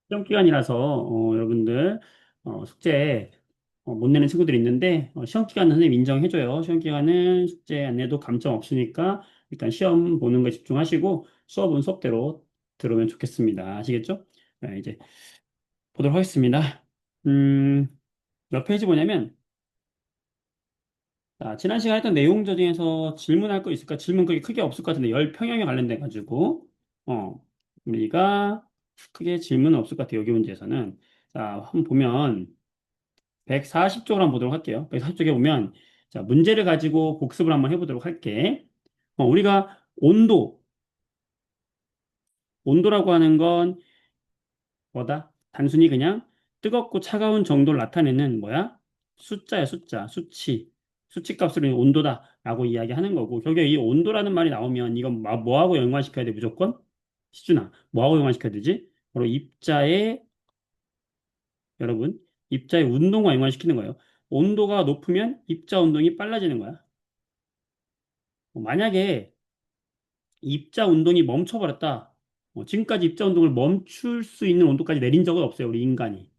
시험 기간이라서 여러분들 숙제 못 내는 친구들이 있는데 시험 기간은 선생님 인정해줘요. 시험 기간은 숙제 안 내도 감점 없으니까 일단 시험 보는 거에 집중하시고 수업은 수업대로 들으면 좋겠습니다. 아시겠죠? 네, 이제 보도록 하겠습니다. 음, 몇 페이지 보냐면 지난 시간에 했던 내용 중에서 질문할 거 있을까? 질문 그렇게 크게 없을 것 같은데 열 평형에 관련돼 가지고 우리가 크게 질문은 없을 것 같아요. 여기 문제에서는. 자, 한번 보면 140쪽을 한번 보도록 할게요. 140쪽에 보면 자, 문제를 가지고 복습을 한번 해보도록 할게. 우리가 온도라고 하는 건 뭐다? 단순히 그냥 뜨겁고 차가운 정도를 나타내는 뭐야? 숫자야, 숫자, 수치. 수치 값으로 온도다라고 이야기하는 거고, 결국에 이 온도라는 말이 나오면 이건 뭐하고 연관시켜야 돼, 무조건? 시준아, 뭐하고 연관시켜야 되지? 바로 여러분, 입자의 운동과 연관시키는 거예요. 온도가 높으면 입자 운동이 빨라지는 거야. 만약에 입자 운동이 멈춰버렸다. 지금까지 입자 운동을 멈출 수 있는 온도까지 내린 적은 없어요, 우리 인간이.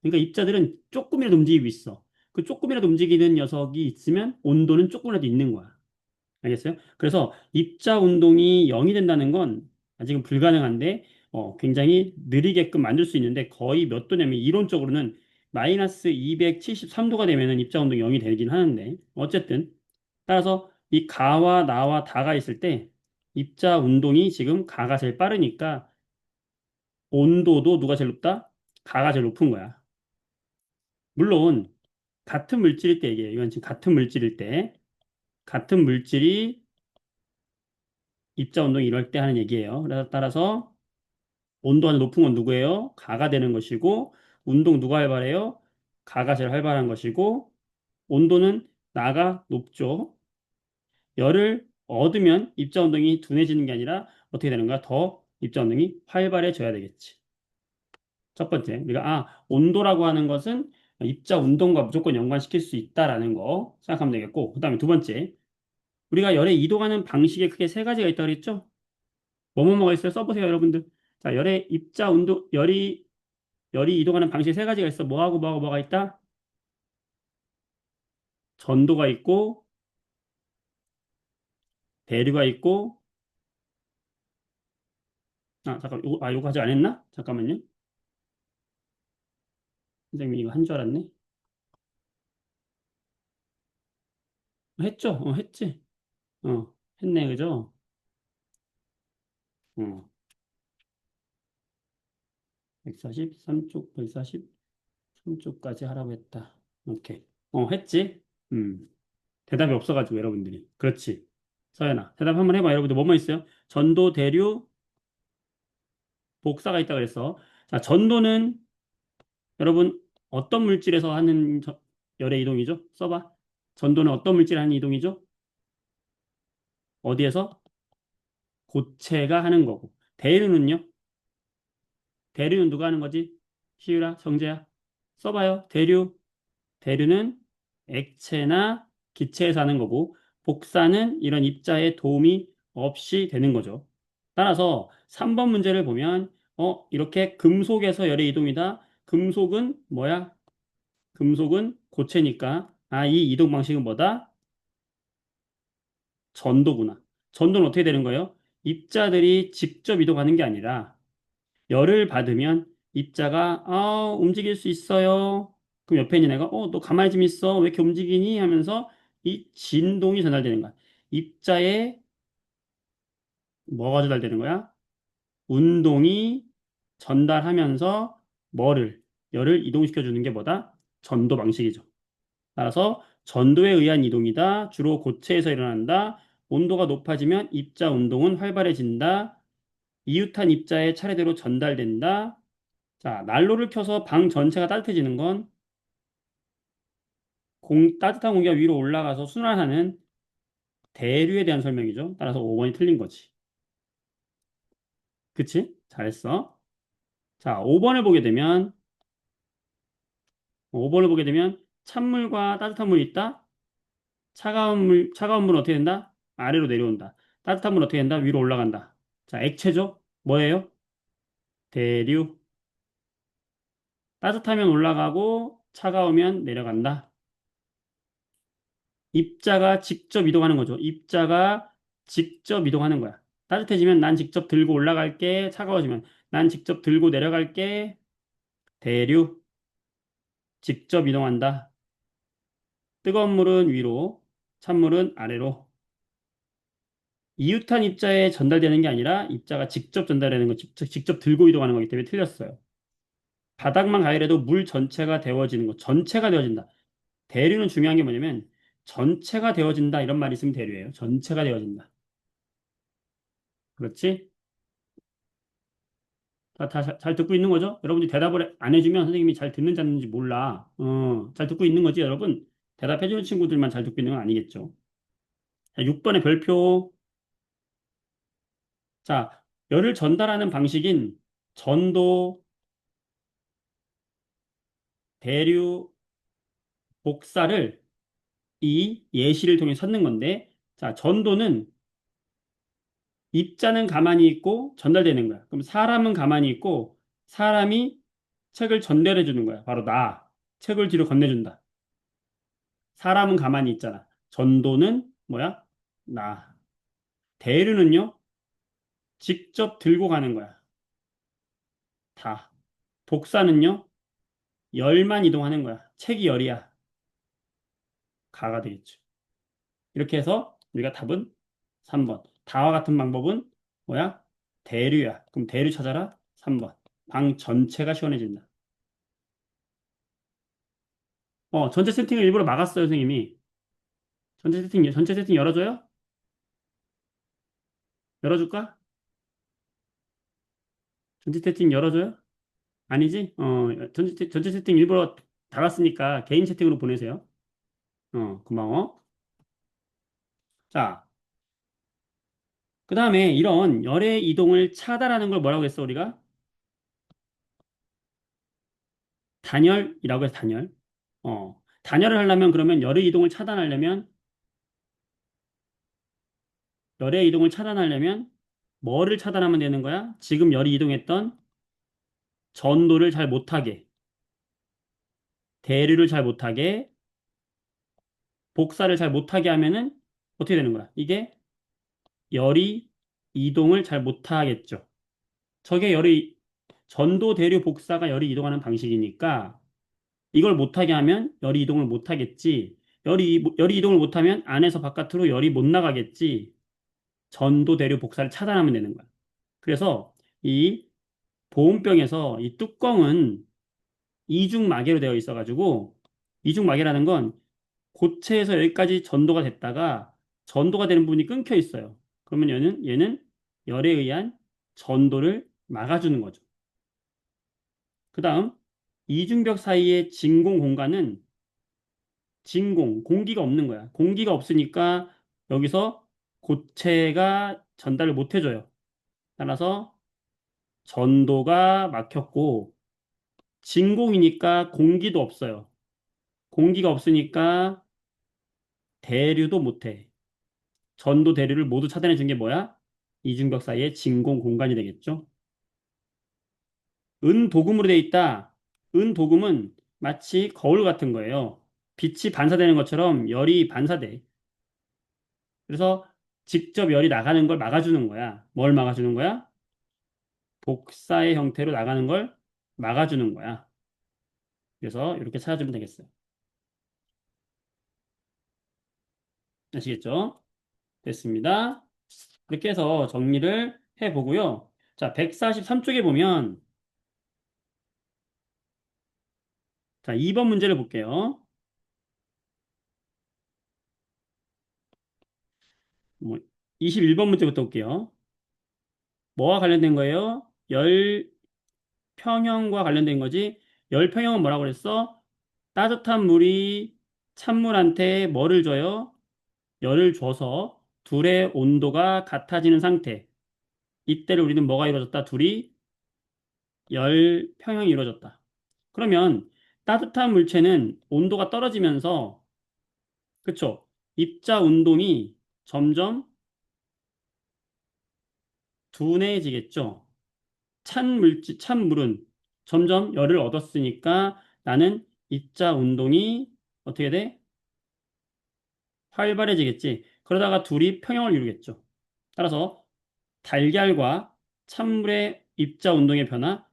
그러니까 입자들은 조금이라도 움직이고 있어. 그 조금이라도 움직이는 녀석이 있으면 온도는 조금이라도 있는 거야. 알겠어요? 그래서 입자 운동이 0이 된다는 건 아직은 불가능한데 굉장히 느리게끔 만들 수 있는데 거의 몇 도냐면 이론적으로는 마이너스 273도가 되면은 입자 운동이 0이 되긴 하는데 어쨌든 따라서 이 가와 나와 다가 있을 때 입자 운동이 지금 가가 제일 빠르니까 온도도 누가 제일 높다? 가가 제일 높은 거야. 물론 같은 물질일 때 얘기해요. 이건 지금 같은 물질일 때 같은 물질이 입자 운동이 이럴 때 하는 얘기예요. 그래서 따라서 온도가 높은 건 누구예요? 가가 되는 것이고 운동 누가 활발해요? 가가 제일 활발한 것이고 온도는 나가 높죠. 열을 얻으면 입자 운동이 둔해지는 게 아니라 어떻게 되는가? 더 입자 운동이 활발해져야 되겠지. 첫 번째, 우리가 온도라고 하는 것은 입자 운동과 무조건 연관시킬 수 있다라는 거 생각하면 되겠고, 그다음에 두 번째, 우리가 열의 이동하는 방식에 크게 세 가지가 있다고 그랬죠? 뭐뭐뭐가 있어요? 써보세요, 여러분들. 자, 열이 이동하는 방식에 세 가지가 있어. 뭐하고 뭐하고 뭐가 있다? 전도가 있고, 대류가 있고, 잠깐, 요거 아직 안 했나? 잠깐만요. 선생님, 이거 한 줄 알았네. 했죠? 했지? 했네, 그죠? 어, 143쪽, 143쪽까지 하라고 했다. 오케이. 했지? 음, 대답이 없어가지고, 여러분들이. 그렇지. 서연아, 대답 한번 해봐. 여러분들 뭐뭐 있어요? 전도, 대류, 복사가 있다 그랬어. 자, 전도는 여러분 어떤 물질에서 하는 열의 이동이죠? 써봐. 전도는 어떤 물질에 하는 이동이죠? 어디에서? 고체가 하는 거고. 대류는요? 대류는 누가 하는 거지? 시유라, 정재야. 써봐요. 대류는 액체나 기체에서 하는 거고, 복사는 이런 입자의 도움이 없이 되는 거죠. 따라서 3번 문제를 보면, 이렇게 금속에서 열의 이동이다. 금속은 뭐야? 금속은 고체니까, 이 이동 방식은 뭐다? 전도구나. 전도는 어떻게 되는 거예요? 입자들이 직접 이동하는 게 아니라 열을 받으면 입자가 움직일 수 있어요. 그럼 옆에 있는 애가 너 가만히 좀 있어. 왜 이렇게 움직이니? 하면서 이 진동이 전달되는 거야. 입자에 뭐가 전달되는 거야? 운동이 전달하면서 열을 이동시켜 주는 게 뭐다? 전도 방식이죠. 따라서 전도에 의한 이동이다. 주로 고체에서 일어난다. 온도가 높아지면 입자 운동은 활발해진다. 이웃한 입자에 차례대로 전달된다. 자, 난로를 켜서 방 전체가 따뜻해지는 건 따뜻한 공기가 위로 올라가서 순환하는 대류에 대한 설명이죠. 따라서 5번이 틀린 거지. 그치? 잘했어. 자, 5번을 보게 되면 찬물과 따뜻한 물이 있다. 차가운 물은 어떻게 된다? 아래로 내려온다. 따뜻한 물은 어떻게 된다? 위로 올라간다. 자, 액체죠? 뭐예요? 대류. 따뜻하면 올라가고 차가우면 내려간다. 입자가 직접 이동하는 거죠. 입자가 직접 이동하는 거야. 따뜻해지면 난 직접 들고 올라갈게. 차가워지면 난 직접 들고 내려갈게. 대류, 직접 이동한다. 뜨거운 물은 위로, 찬물은 아래로. 이웃한 입자에 전달되는 게 아니라 입자가 직접 전달되는 거, 직접 들고 이동하는 거기 때문에 틀렸어요. 바닥만 가열해도 물 전체가 데워지는 거, 전체가 데워진다. 대류는 중요한 게 뭐냐면 전체가 되어진다 이런 말이 있으면 대류예요. 전체가 되어진다. 그렇지? 잘 듣고 있는 거죠? 여러분들이 대답을 안 해주면 선생님이 잘 듣는지 안 듣는지 몰라. 잘 듣고 있는 거지, 여러분? 대답해주는 친구들만 잘 듣고 있는 건 아니겠죠? 자, 6번의 별표. 자, 열을 전달하는 방식인 전도, 대류, 복사를 이 예시를 통해 찾는 건데, 자, 전도는 입자는 가만히 있고 전달되는 거야. 그럼 사람은 가만히 있고 사람이 책을 전달해 주는 거야. 바로 나. 책을 뒤로 건네준다. 사람은 가만히 있잖아. 전도는 뭐야? 나. 대류는요? 직접 들고 가는 거야. 다. 복사는요? 열만 이동하는 거야. 책이 열이야. 가가 되겠죠. 이렇게 해서 우리가 답은 3번. 다와 같은 방법은 뭐야? 대류야. 그럼 대류 찾아라. 3번. 방 전체가 시원해진다. 전체 세팅을 일부러 막았어요, 선생님이. 전체 세팅 열어줘요? 열어줄까? 전체 세팅 열어줘요? 아니지? 전체 세팅 일부러 닫았으니까 개인 채팅으로 보내세요. 고마워. 자, 그 다음에 이런 열의 이동을 차단하는 걸 뭐라고 했어, 우리가? 단열이라고 해서 단열. 단열을 하려면 그러면 열의 이동을 차단하려면 뭐를 차단하면 되는 거야? 지금 열이 이동했던 전도를 잘 못하게, 대류를 잘 못하게, 복사를 잘 못하게 하면은 어떻게 되는 거야? 이게 열이 이동을 잘 못하겠죠. 저게 열이 전도, 대류, 복사가 열이 이동하는 방식이니까 이걸 못하게 하면 열이 이동을 못하겠지. 열이 이동을 못하면 안에서 바깥으로 열이 못 나가겠지. 전도, 대류, 복사를 차단하면 되는 거야. 그래서 이 보온병에서 이 뚜껑은 이중마개로 되어 있어가지고 이중마개라는 건 고체에서 여기까지 전도가 됐다가 전도가 되는 부분이 끊겨 있어요. 그러면 얘는 열에 의한 전도를 막아주는 거죠. 그 다음 이중벽 사이의 진공 공간은 공기가 없는 거야. 공기가 없으니까 여기서 고체가 전달을 못 해줘요. 따라서 전도가 막혔고 진공이니까 공기도 없어요. 공기가 없으니까 대류도 못해. 전도 대류를 모두 차단해 준 게 뭐야? 이중벽 사이의 진공 공간이 되겠죠. 은도금으로 돼 있다. 은도금은 마치 거울 같은 거예요. 빛이 반사되는 것처럼 열이 반사돼. 그래서 직접 열이 나가는 걸 막아주는 거야. 뭘 막아주는 거야? 복사의 형태로 나가는 걸 막아주는 거야. 그래서 이렇게 찾아주면 되겠어요. 아시겠죠? 됐습니다. 이렇게 해서 정리를 해보고요. 자, 143쪽에 보면, 자, 2번 문제를 볼게요. 21번 문제부터 볼게요. 뭐와 관련된 거예요? 열 평형과 관련된 거지. 열 평형은 뭐라고 그랬어? 따뜻한 물이 찬물한테 뭐를 줘요? 열을 줘서 둘의 온도가 같아지는 상태. 이때를 우리는 뭐가 이루어졌다? 둘이 열 평형이 이루어졌다. 그러면 따뜻한 물체는 온도가 떨어지면서 그쵸? 입자 운동이 점점 둔해지겠죠. 찬물은 점점 열을 얻었으니까 나는 입자 운동이 어떻게 돼? 활발해지겠지. 그러다가 둘이 평형을 이루겠죠. 따라서 달걀과 찬물의 입자 운동의 변화,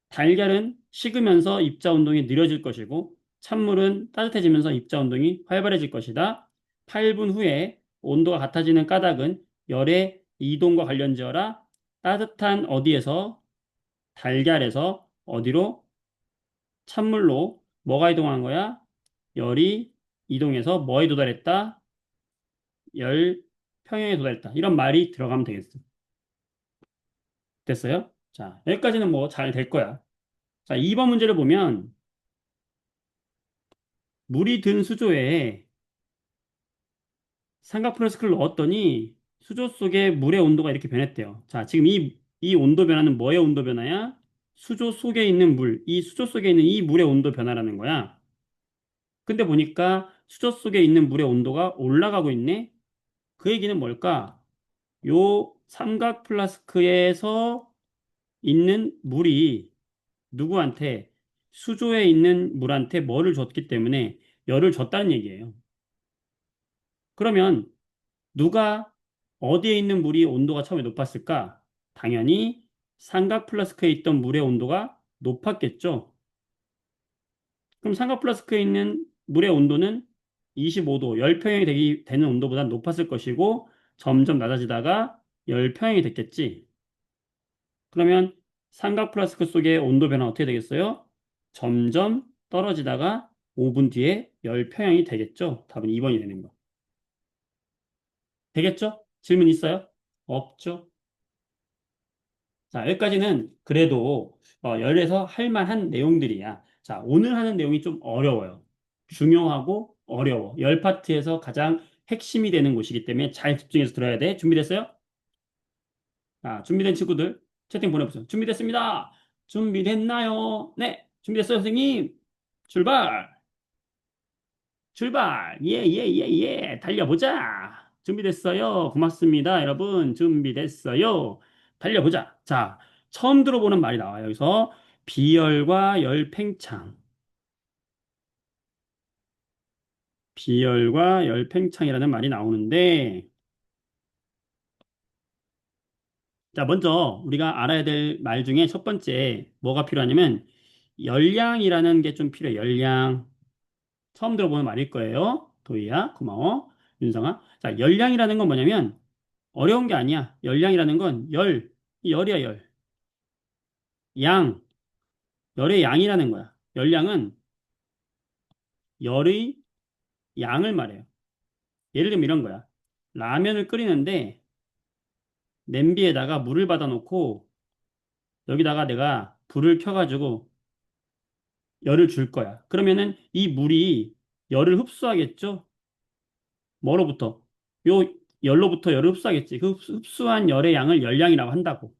달걀은 식으면서 입자 운동이 느려질 것이고 찬물은 따뜻해지면서 입자 운동이 활발해질 것이다. 8분 후에 온도가 같아지는 까닭은 열의 이동과 관련지어라. 따뜻한 어디에서 달걀에서 어디로 찬물로 뭐가 이동한 거야? 열이 이동해서 뭐에 도달했다? 열 평형에 도달했다. 이런 말이 들어가면 되겠어. 됐어요? 자, 여기까지는 뭐 잘 될 거야. 자, 2번 문제를 보면 물이 든 수조에 삼각 플라스크를 넣었더니 수조 속의 물의 온도가 이렇게 변했대요. 자, 지금 이 온도 변화는 뭐의 온도 변화야? 수조 속에 있는 물, 이 수조 속에 있는 이 물의 온도 변화라는 거야. 근데 보니까 수조 속에 있는 물의 온도가 올라가고 있네? 그 얘기는 뭘까? 요 삼각 플라스크에서 있는 물이 누구한테 수조에 있는 물한테 뭐를 줬기 때문에 열을 줬다는 얘기예요. 그러면 누가 어디에 있는 물이 온도가 처음에 높았을까? 당연히 삼각 플라스크에 있던 물의 온도가 높았겠죠. 그럼 삼각 플라스크에 있는 물의 온도는 25도, 열평형이 되는 온도보다 높았을 것이고 점점 낮아지다가 열평형이 됐겠지. 그러면 삼각 플라스크 속의 온도 변화 어떻게 되겠어요? 점점 떨어지다가 5분 뒤에 열평형이 되겠죠. 답은 2번이 되는 거. 되겠죠? 질문 있어요? 없죠? 자, 여기까지는 그래도 열에서 할 만한 내용들이야. 자, 오늘 하는 내용이 좀 어려워요. 중요하고 어려워. 열 파트에서 가장 핵심이 되는 곳이기 때문에 잘 집중해서 들어야 돼. 준비됐어요? 자, 준비된 친구들 채팅 보내보세요. 준비됐습니다. 준비됐나요? 네, 준비됐어요, 선생님. 출발! 출발! 예, 예, 예, 예. 달려보자. 준비됐어요. 고맙습니다, 여러분. 준비됐어요. 달려보자. 자, 처음 들어보는 말이 나와요. 여기서 비열과 열팽창. 비열과 열팽창이라는 말이 나오는데, 자, 먼저 우리가 알아야 될 말 중에 첫 번째 뭐가 필요하냐면 열량이라는 게 좀 필요해. 열량. 처음 들어보는 말일 거예요. 도희야, 고마워. 윤성아. 자, 열량이라는 건 뭐냐면 어려운 게 아니야. 열량이라는 건 열, 이 열이야, 열. 양, 열의 양이라는 거야. 열량은 열의 양을 말해요. 예를 들면 이런 거야. 라면을 끓이는데 냄비에다가 물을 받아놓고 여기다가 내가 불을 켜가지고 열을 줄 거야. 그러면은 이 물이 열을 흡수하겠죠? 뭐로부터? 요 열로부터 열을 흡수하겠지. 그 흡수한 열의 양을 열량이라고 한다고.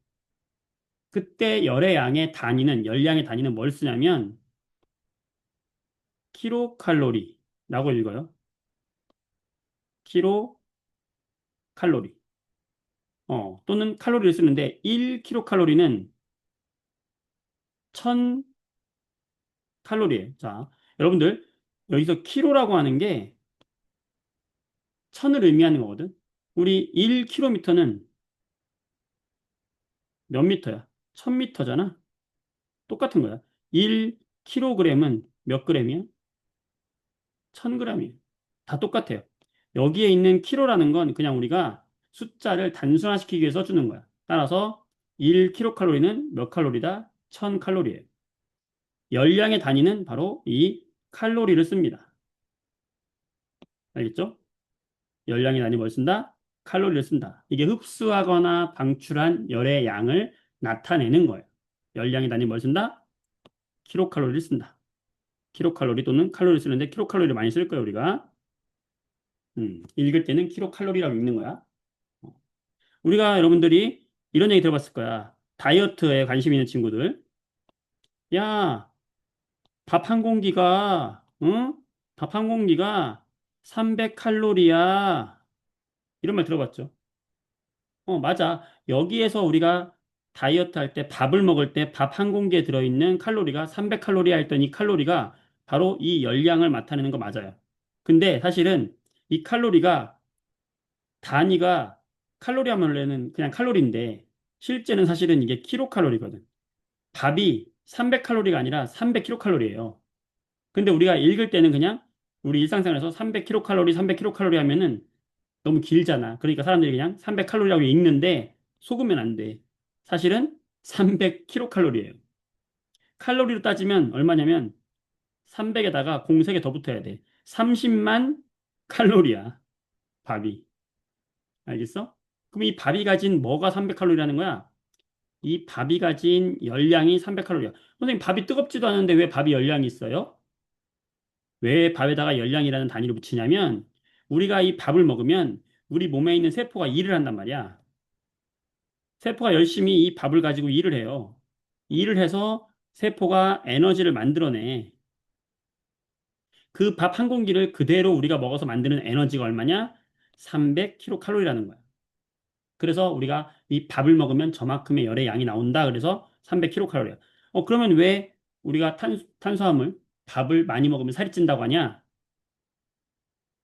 그때 열의 양의 단위는, 열량의 단위는 뭘 쓰냐면, 킬로칼로리라고 읽어요. 킬로칼로리. 또는 칼로리를 쓰는데, 1킬로칼로리는 1000칼로리예요. 자, 여러분들, 여기서 킬로라고 하는 게 1000을 의미하는 거거든. 우리 1킬로미터는 몇 미터야? 1000미터잖아. 똑같은 거야. 1kg은 몇 g이야? 1000g이에요. 다 똑같아요. 여기에 있는 키로라는 건 그냥 우리가 숫자를 단순화시키기 위해 써주는 거야. 따라서 1kcal는 몇 칼로리다? 1000칼로리예요. 열량의 단위는 바로 이 칼로리를 씁니다. 알겠죠? 열량의 단위 뭘 쓴다? 칼로리를 쓴다. 이게 흡수하거나 방출한 열의 양을 나타내는 거예요. 열량의 단위 뭘 쓴다? 킬로칼로리를 쓴다. 킬로칼로리 또는 칼로리 쓰는데 킬로칼로리를 많이 쓸 거예요, 우리가. 읽을 때는 킬로칼로리라고 읽는 거야. 우리가 여러분들이 이런 얘기 들어봤을 거야. 다이어트에 관심 있는 친구들. 야, 밥 한 공기가, 응? 밥 한 공기가 300칼로리야. 이런 말 들어봤죠? 맞아. 여기에서 우리가 다이어트 할 때 밥을 먹을 때 밥 한 공기에 들어있는 칼로리가 300칼로리야 했던 이 칼로리가 바로 이 열량을 나타내는 거 맞아요. 근데 사실은 이 칼로리가 단위가 칼로리 하면은 그냥 칼로리인데 실제는 사실은 이게 킬로칼로리거든. 밥이 300칼로리가 아니라 300킬로칼로리예요. 근데 우리가 읽을 때는 그냥 우리 일상생활에서 300킬로칼로리, 300킬로칼로리 하면은 너무 길잖아. 그러니까 사람들이 그냥 300칼로리라고 읽는데 속으면 안 돼. 사실은 300킬로칼로리예요. 칼로리로 따지면 얼마냐면 300에다가 공 3개 더 붙어야 돼. 30만 칼로리야. 밥이. 알겠어? 그럼 이 밥이 가진 뭐가 300칼로리라는 거야? 이 밥이 가진 열량이 300칼로리야. 선생님, 밥이 뜨겁지도 않은데 왜 밥이 열량이 있어요? 왜 밥에다가 열량이라는 단위를 붙이냐면 우리가 이 밥을 먹으면 우리 몸에 있는 세포가 일을 한단 말이야. 세포가 열심히 이 밥을 가지고 일을 해요. 일을 해서 세포가 에너지를 만들어내. 그 밥 한 공기를 그대로 우리가 먹어서 만드는 에너지가 얼마냐? 300킬로칼로리라는 거야. 그래서 우리가 이 밥을 먹으면 저만큼의 열의 양이 나온다. 그래서 300킬로칼로리야. 그러면 왜 우리가 탄수화물, 밥을 많이 먹으면 살이 찐다고 하냐?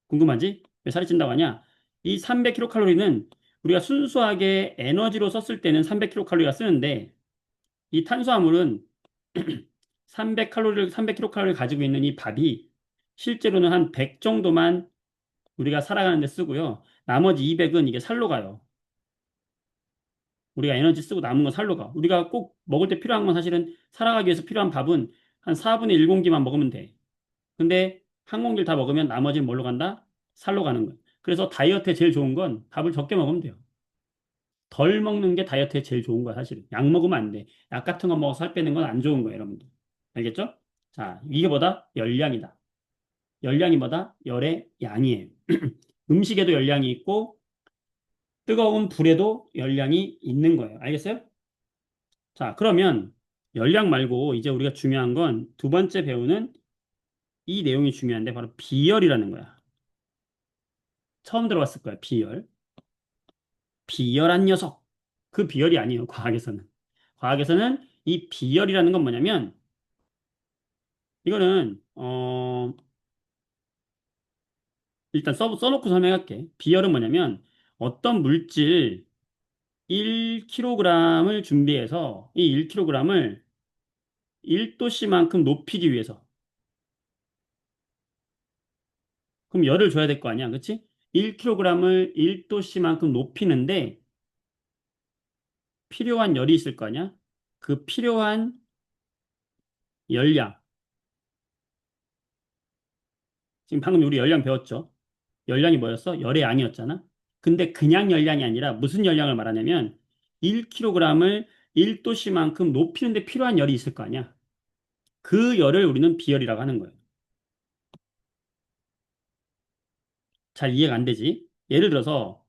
궁금하지? 왜 살이 찐다고 하냐? 이 300킬로칼로리는 우리가 순수하게 에너지로 썼을 때는 300킬로칼로리가 쓰는데 이 탄수화물은 300킬로칼로리를 가지고 있는 이 밥이 실제로는 한 100 정도만 우리가 살아가는 데 쓰고요. 나머지 200은 이게 살로 가요. 우리가 에너지 쓰고 남은 건 살로 가. 우리가 꼭 먹을 때 필요한 건 사실은 살아가기 위해서 필요한 밥은 한 4분의 1공기만 먹으면 돼. 근데 한 공기를 다 먹으면 나머지는 뭘로 간다? 살로 가는 거야. 그래서 다이어트에 제일 좋은 건 밥을 적게 먹으면 돼요. 덜 먹는 게 다이어트에 제일 좋은 거야, 사실은. 약 먹으면 안 돼. 약 같은 거 먹어서 살 빼는 건 안 좋은 거예요, 여러분들. 알겠죠? 자, 이게 뭐다? 열량이다. 열량이 뭐다? 열의 양이에요. 음식에도 열량이 있고, 뜨거운 불에도 열량이 있는 거예요. 알겠어요? 자, 그러면 열량 말고 이제 우리가 중요한 건 두 번째 배우는 이 내용이 중요한데 바로 비열이라는 거야. 처음 들어봤을 거야, 비열. 비열한 녀석. 그 비열이 아니에요, 과학에서는. 과학에서는 이 비열이라는 건 뭐냐면 이거는 일단 써놓고 설명할게. 비열은 뭐냐면 어떤 물질 1kg을 준비해서 이 1kg을 1도씨만큼 높이기 위해서 그럼 열을 줘야 될 거 아니야, 그치? 1kg을 1도씨만큼 높이는데 필요한 열이 있을 거 아니야? 그 필요한 열량. 지금 방금 우리 열량 배웠죠? 열량이 뭐였어? 열의 양이었잖아. 근데 그냥 열량이 아니라 무슨 열량을 말하냐면 1kg을 1도씨만큼 높이는데 필요한 열이 있을 거 아니야. 그 열을 우리는 비열이라고 하는 거예요. 잘 이해가 안 되지? 예를 들어서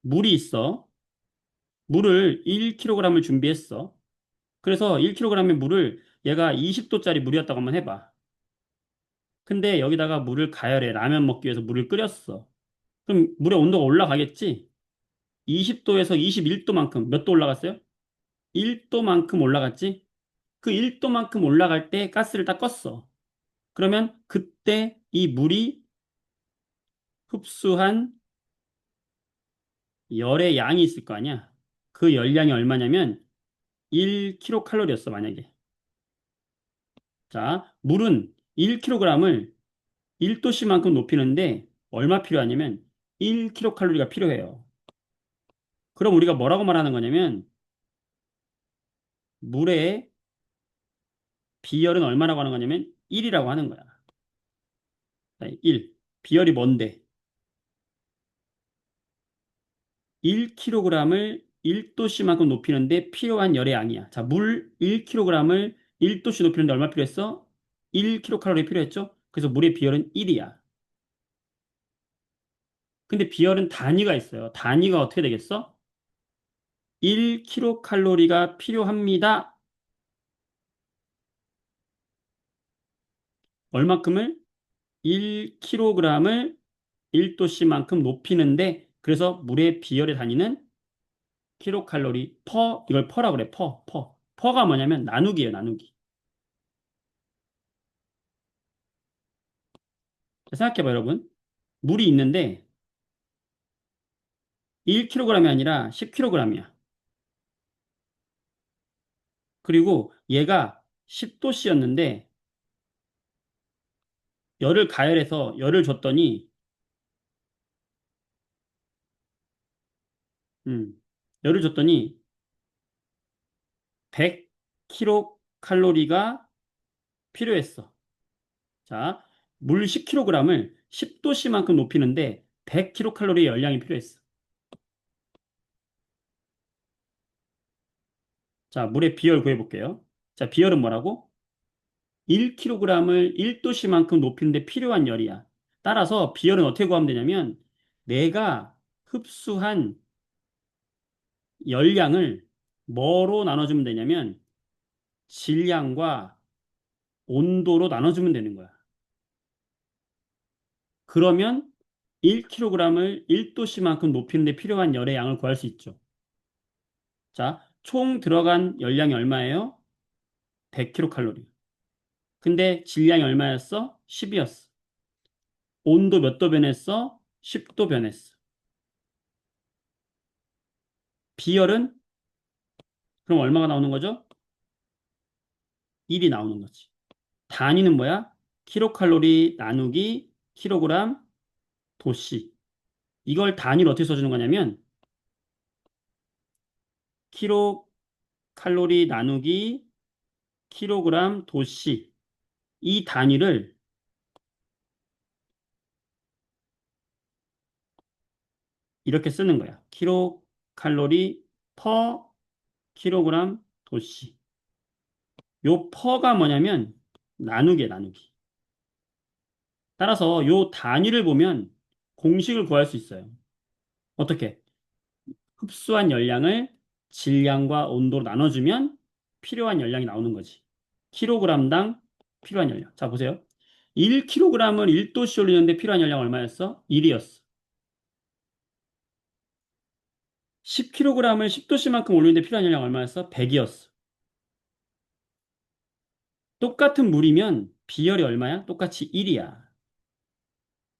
물이 있어. 물을 1kg을 준비했어. 그래서 1kg의 물을 얘가 20도짜리 물이었다고 한번 해봐. 근데 여기다가 물을 가열해. 라면 먹기 위해서 물을 끓였어. 그럼 물의 온도가 올라가겠지? 20도에서 21도만큼 몇 도 올라갔어요? 1도만큼 올라갔지? 그 1도만큼 올라갈 때 가스를 딱 껐어. 그러면 그때 이 물이 흡수한 열의 양이 있을 거 아니야? 그 열량이 얼마냐면 1kcal였어, 만약에. 자, 물은 1kg을 1도씨만큼 높이는데 얼마 필요하냐면 1kcal가 필요해요. 그럼 우리가 뭐라고 말하는 거냐면 물의 비열은 얼마라고 하는 거냐면 1이라고 하는 거야. 자, 1. 비열이 뭔데? 1kg을 1도씨만큼 높이는데 필요한 열의 양이야. 자, 물 1kg을 1도씨 높이는데 얼마 필요했어? 1kcal 필요했죠? 그래서 물의 비열은 1이야. 근데 비열은 단위가 있어요. 단위가 어떻게 되겠어? 1kcal가 필요합니다. 얼마큼을? 1kg을 1도씨만큼 높이는데 그래서 물의 비열의 단위는 킬로칼로리 이걸 퍼라고 그래. 퍼가 뭐냐면 나누기예요, 나누기. 생각해봐, 여러분. 물이 있는데 1kg이 아니라 10kg이야. 그리고 얘가 10도씨였는데 열을 가열해서 열을 줬더니 음, 열을 줬더니 100kcal가 필요했어. 자, 물 10kg을 10도씨만큼 높이는데 100kcal의 열량이 필요했어. 자, 물의 비열 구해볼게요. 자, 비열은 뭐라고? 1kg을 1도씨만큼 높이는데 필요한 열이야. 따라서 비열은 어떻게 구하면 되냐면 내가 흡수한 열량을 뭐로 나눠주면 되냐면 질량과 온도로 나눠주면 되는 거야. 그러면 1kg을 1도씨만큼 높이는데 필요한 열의 양을 구할 수 있죠. 자, 총 들어간 열량이 얼마예요? 100kcal. 근데 질량이 얼마였어? 10이었어. 온도 몇 도 변했어? 10도 변했어. 비열은 그럼 얼마가 나오는 거죠? 1이 나오는 거지. 단위는 뭐야? 킬로칼로리 나누기 킬로그램 도씨. 이걸 단위로 어떻게 써주는 거냐면 킬로칼로리 나누기 킬로그램 도씨. 이 단위를 이렇게 쓰는 거야. 킬로칼로리 퍼 킬로그램 도씨. 요 퍼가 뭐냐면 나누기 나누기. 따라서 요 단위를 보면 공식을 구할 수 있어요. 어떻게? 흡수한 열량을 질량과 온도로 나눠주면 필요한 열량이 나오는 거지. 킬로그램당 필요한 열량. 자, 보세요. 1kg을 1도씨 올리는데 필요한 열량 얼마였어? 1이었어. 10kg을 10도씨만큼 올리는데 필요한 열량 얼마였어? 100이었어. 똑같은 물이면 비열이 얼마야? 똑같이 1이야.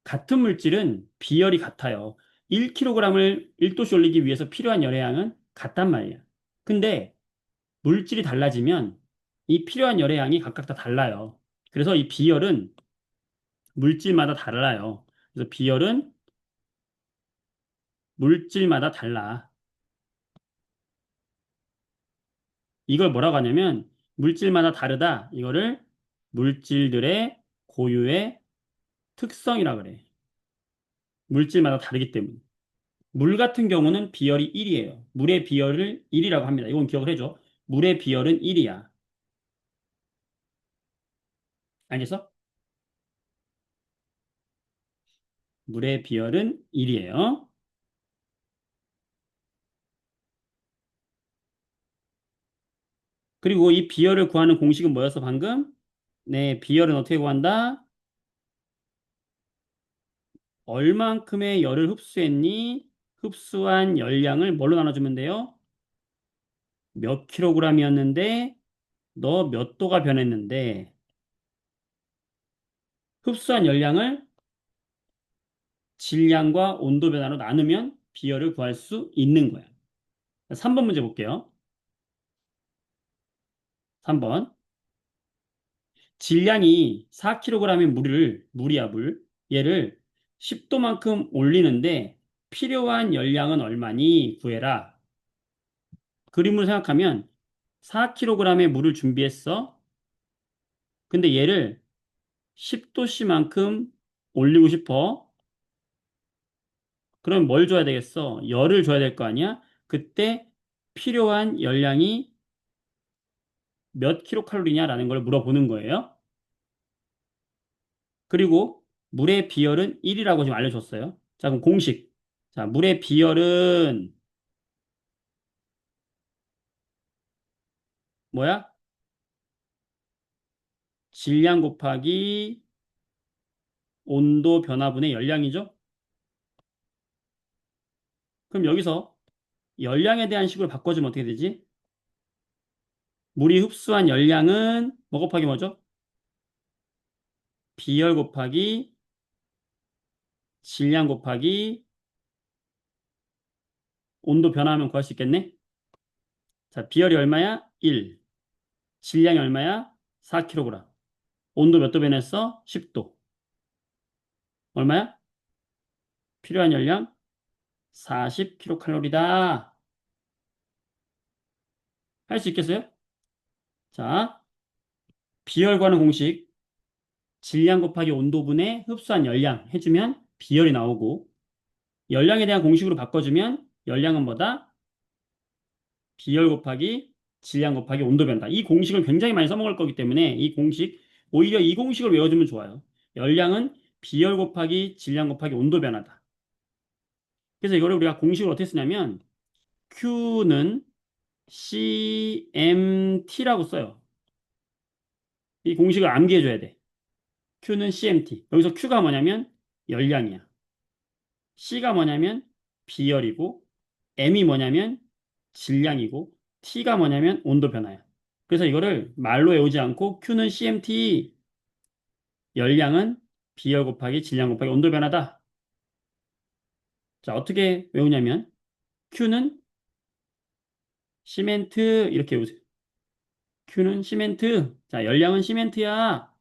같은 물질은 비열이 같아요. 1kg을 1도씨 올리기 위해서 필요한 열의 양은 같단 말이야. 근데 물질이 달라지면 이 필요한 열의 양이 각각 다 달라요. 그래서 이 비열은 물질마다 달라요. 그래서 비열은 물질마다 달라. 이걸 뭐라고 하냐면 물질마다 다르다. 이거를 물질들의 고유의 특성이라 그래. 물질마다 다르기 때문에. 물 같은 경우는 비열이 1이에요. 물의 비열을 1이라고 합니다. 이건 기억을 해줘. 물의 비열은 1이야. 알겠어? 물의 비열은 1이에요. 그리고 이 비열을 구하는 공식은 뭐였어, 방금? 네, 비열은 어떻게 구한다? 얼만큼의 열을 흡수했니? 흡수한 열량을 뭘로 나눠주면 돼요? 몇 킬로그램이었는데, 너 몇 도가 변했는데, 흡수한 열량을 질량과 온도 변화로 나누면 비열을 구할 수 있는 거야. 3번 문제 볼게요. 3번. 질량이 4kg의 물이야, 물. 얘를 10도만큼 올리는데 필요한 열량은 얼마니? 구해라. 그림으로 생각하면 4kg의 물을 준비했어. 근데 얘를 10도씨만큼 올리고 싶어. 그럼 뭘 줘야 되겠어? 열을 줘야 될 거 아니야? 그때 필요한 열량이 몇 킬로칼로리냐라는 걸 물어보는 거예요. 그리고 물의 비열은 1이라고 지금 알려줬어요. 자, 그럼 공식. 자, 물의 비열은 뭐야? 질량 곱하기 온도 변화분의 열량이죠? 그럼 여기서 열량에 대한 식으로 바꿔주면 어떻게 되지? 물이 흡수한 열량은 뭐 곱하기 뭐죠? 비열 곱하기 질량 곱하기 온도 변화하면 구할 수 있겠네? 자, 비열이 얼마야? 1. 질량이 얼마야? 4kg. 온도 몇 도 변했어? 10도. 얼마야? 필요한 열량? 40kcal다. 할 수 있겠어요? 자, 비열과는 공식. 질량 곱하기 온도분의 흡수한 열량 해주면 비열이 나오고, 열량에 대한 공식으로 바꿔주면 열량은 뭐다? 비열 곱하기 질량 곱하기 온도 변다. 이 공식을 굉장히 많이 써먹을 거기 때문에 이 공식, 오히려 이 공식을 외워주면 좋아요. 열량은 비열 곱하기 질량 곱하기 온도 변화다. 그래서 이거를 우리가 공식을 어떻게 쓰냐면 Q는 CMT라고 써요. 이 공식을 암기해줘야 돼. Q는 CMT. 여기서 Q가 뭐냐면 열량이야. C가 뭐냐면 비열이고 M이 뭐냐면 질량이고 T가 뭐냐면 온도 변화야. 그래서 이거를 말로 외우지 않고 Q는 CMT, 열량은 비열 곱하기 질량 곱하기 온도 변화다. 자, 어떻게 외우냐면 Q는 시멘트 이렇게 외우세요. Q는 시멘트. 자, 열량은 시멘트야.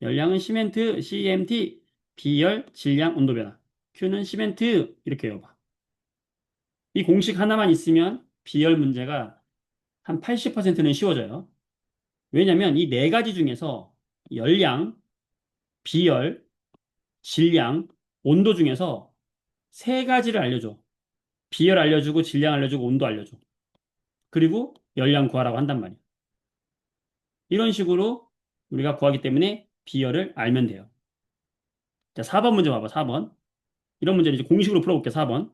열량은 시멘트, CMT, 비열, 질량, 온도 변화. Q는 시멘트 이렇게 외워봐. 이 공식 하나만 있으면 비열 문제가 한 80%는 쉬워져요. 왜냐면 이 네 가지 중에서 열량, 비열, 질량, 온도 중에서 세 가지를 알려줘. 비열 알려주고, 질량 알려주고, 온도 알려줘. 그리고 열량 구하라고 한단 말이야. 이런 식으로 우리가 구하기 때문에 비열을 알면 돼요. 자, 4번 문제 봐봐, 4번. 이런 문제는 이제 공식으로 풀어볼게, 4번.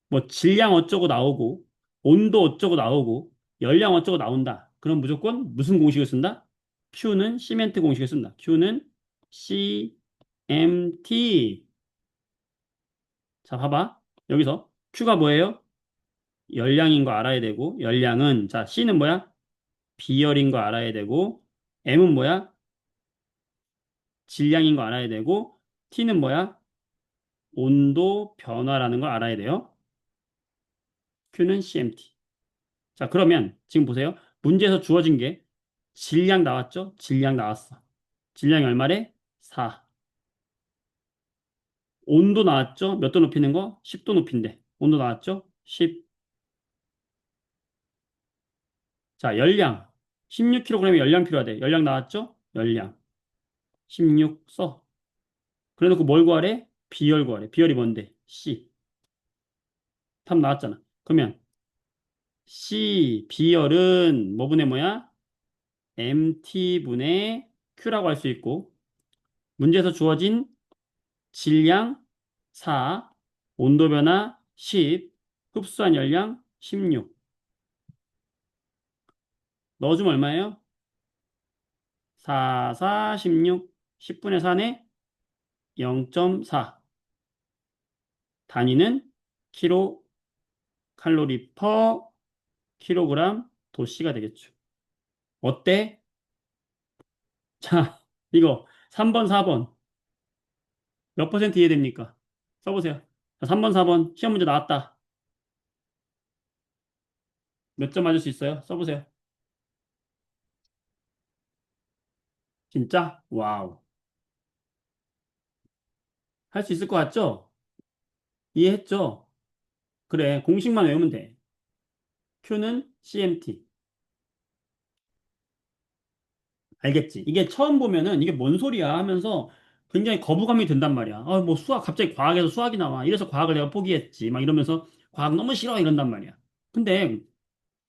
뭐, 질량 어쩌고 나오고, 온도 어쩌고 나오고, 열량 어쩌고 나온다. 그럼 무조건 무슨 공식을 쓴다? Q는 시멘트 공식을 쓴다. Q는 CMT. 자, 봐봐. 여기서 Q가 뭐예요? 열량인 거 알아야 되고, 열량은, 자, C는 뭐야? 비열인 거 알아야 되고, M은 뭐야? 질량인 거 알아야 되고, T는 뭐야? 온도 변화라는 걸 알아야 돼요. Q는 CMT. 자, 그러면 지금 보세요. 문제에서 주어진 게 질량 나왔죠? 질량 나왔어. 질량이 얼마래? 4. 온도 나왔죠? 몇 도 높이는 거? 10도 높인데. 온도 나왔죠? 10. 자, 열량. 16kg의 열량 필요하대. 열량 나왔죠? 열량. 16 써. 그래 놓고 뭘 구하래? 비열 구하래. 비열이 뭔데? C. 답 나왔잖아. 그러면 C, 비열은 뭐분의 뭐야? MT분의 Q라고 할 수 있고, 문제에서 주어진 질량 4, 온도 변화 10, 흡수한 열량 16. 넣어주면 얼마예요? 4, 4, 16. 10분의 4네? 0.4. 단위는 킬로 칼로리 퍼 킬로그램 도씨가 되겠죠. 어때? 자, 이거 3번, 4번 몇 퍼센트 이해됩니까? 써보세요. 자, 3번, 4번 시험 문제 나왔다. 몇 점 맞을 수 있어요? 써보세요. 진짜? 와우. 할 수 있을 것 같죠? 이해했죠? 그래, 공식만 외우면 돼. Q는 CMT. 알겠지? 이게 처음 보면은 이게 뭔 소리야 하면서 굉장히 거부감이 든단 말이야. 뭐 수학, 갑자기 과학에서 수학이 나와. 이래서 과학을 내가 포기했지. 막 이러면서 과학 너무 싫어 이런단 말이야. 근데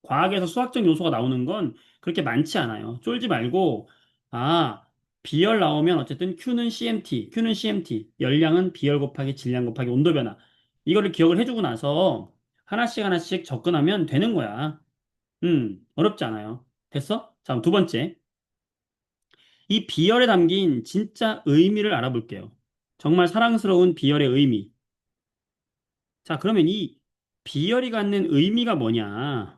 과학에서 수학적 요소가 나오는 건 그렇게 많지 않아요. 쫄지 말고, 아, 비열 나오면 어쨌든 Q는 CMT, 열량은 비열 곱하기 질량 곱하기 온도 변화. 이거를 기억을 해주고 나서 하나씩 하나씩 접근하면 되는 거야. 어렵지 않아요. 됐어? 자, 두 번째. 이 비열에 담긴 진짜 의미를 알아볼게요. 정말 사랑스러운 비열의 의미. 자, 그러면 이 비열이 갖는 의미가 뭐냐?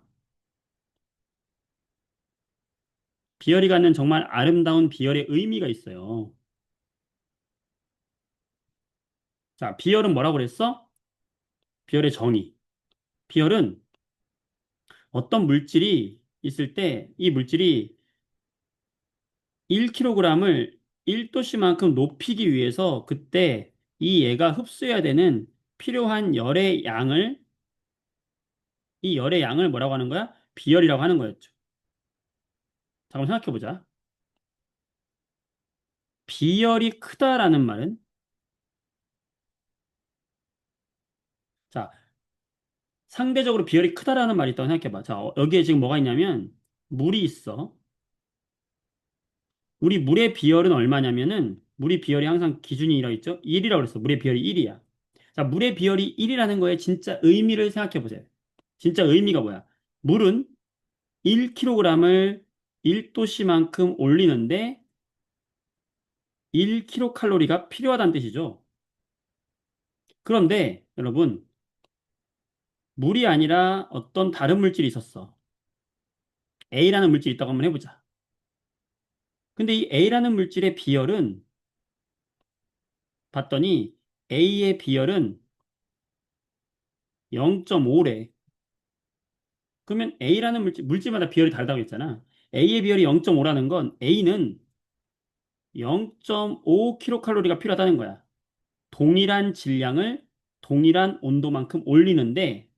비열이 갖는 정말 아름다운 비열의 의미가 있어요. 자, 비열은 뭐라고 그랬어? 비열의 정의. 비열은 어떤 물질이 있을 때 이 물질이 1kg을 1도씨만큼 높이기 위해서 그때 이 얘가 흡수해야 되는 필요한 열의 양을 이 열의 양을 뭐라고 하는 거야? 비열이라고 하는 거였죠. 잠깐 생각해 보자. 비열이 크다라는 말은 자, 상대적으로 비열이 크다라는 말이 있다고 생각해 봐. 자, 여기에 지금 뭐가 있냐면 물이 있어. 우리 물의 비열은 얼마냐면은 물의 비열이 항상 기준이 라고 있죠? 1이라고 그랬어. 물의 비열이 1이야. 자, 물의 비열이 1이라는 거에 진짜 의미를 생각해 보세요. 진짜 의미가 뭐야? 물은 1kg을 1도씨만큼 올리는데 1kcal 필요하다는 뜻이죠. 그런데 여러분, 물이 아니라 어떤 다른 물질이 있었어. A라는 물질이 있다고 한번 해보자. 근데 이 A라는 물질의 비열은 봤더니 A의 비열은 0.5래. 그러면 A라는 물질마다 비열이 다르다고 했잖아. A의 비열이 0.5라는 건 A는 0.5kcal가 필요하다는 거야. 동일한 질량을 동일한 온도만큼 올리는데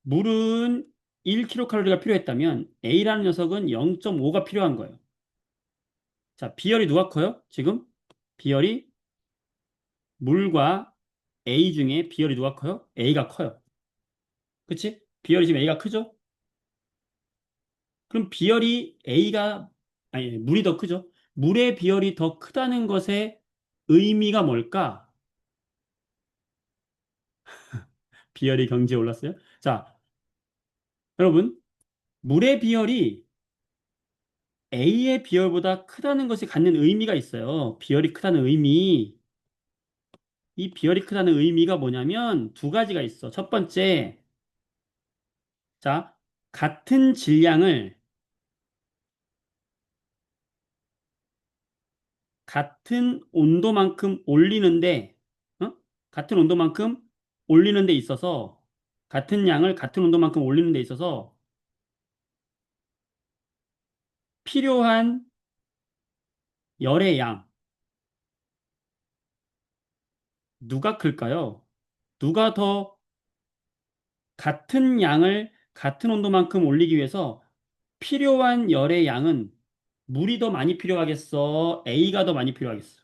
물은 1kcal가 필요했다면 A라는 녀석은 0.5가 필요한 거예요. 자, 비열이 누가 커요? 지금 비열이 물과 A 중에 비열이 누가 커요? A가 커요. 그치? 비열이 지금 A가 크죠? 그럼 비열이 A가 아니 물이 더 크죠? 물의 비열이 더 크다는 것의 의미가 뭘까? 비열이 경지에 올랐어요? 자, 여러분, 물의 비열이 A의 비열보다 크다는 것이 갖는 의미가 있어요. 비열이 크다는 의미. 이 비열이 크다는 의미가 뭐냐면 두 가지가 있어. 첫 번째, 자, 같은 질량을 같은 온도만큼 올리는데, 어? 같은 온도만큼 올리는 데 있어서, 같은 양을 같은 온도만큼 올리는 데 있어서 필요한 열의 양, 누가 클까요? 누가 더 같은 양을 같은 온도만큼 올리기 위해서 필요한 열의 양은 물이 더 많이 필요하겠어? A가 더 많이 필요하겠어?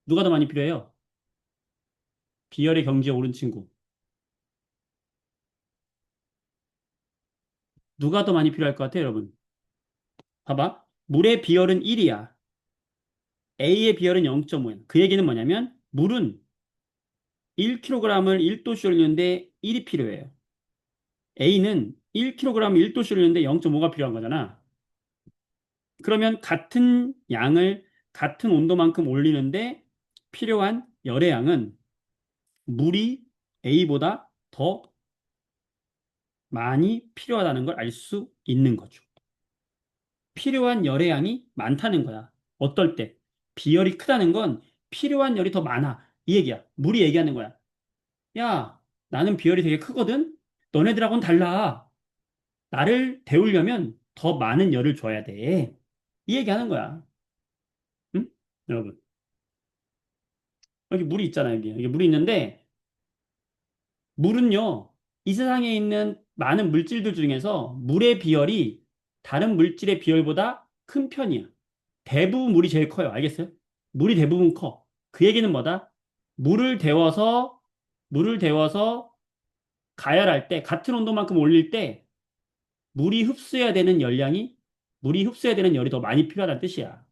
누가 더 많이 필요해요? 비열의 경지에 오른 친구. 누가 더 많이 필요할 것 같아요, 여러분? 봐봐. 물의 비열은 1이야. A의 비열은 0.5야. 그 얘기는 뭐냐면 물은 1kg을 1도씨 올리는데 1이 필요해요. A는 1kg을 1도씨 올리는데 0.5가 필요한 거잖아. 그러면 같은 양을 같은 온도만큼 올리는데 필요한 열의 양은 물이 A보다 더 많이 필요하다는 걸 알 수 있는 거죠. 필요한 열의 양이 많다는 거야. 어떨 때? 비열이 크다는 건 필요한 열이 더 많아. 이 얘기야. 물이 얘기하는 거야. 야, 나는 비열이 되게 크거든? 너네들하고는 달라. 나를 데우려면 더 많은 열을 줘야 돼. 이 얘기하는 거야. 응? 여러분. 여기 물이 있잖아요. 여기 물이 있는데, 물은요, 이 세상에 있는 많은 물질들 중에서 물의 비열이 다른 물질의 비열보다 큰 편이야. 대부분 물이 제일 커요. 알겠어요? 물이 대부분 커. 그 얘기는 뭐다? 물을 데워서, 물을 데워서 가열할 때, 같은 온도만큼 올릴 때, 물이 흡수해야 되는 열량이, 물이 흡수해야 되는 열이 더 많이 필요하다는 뜻이야.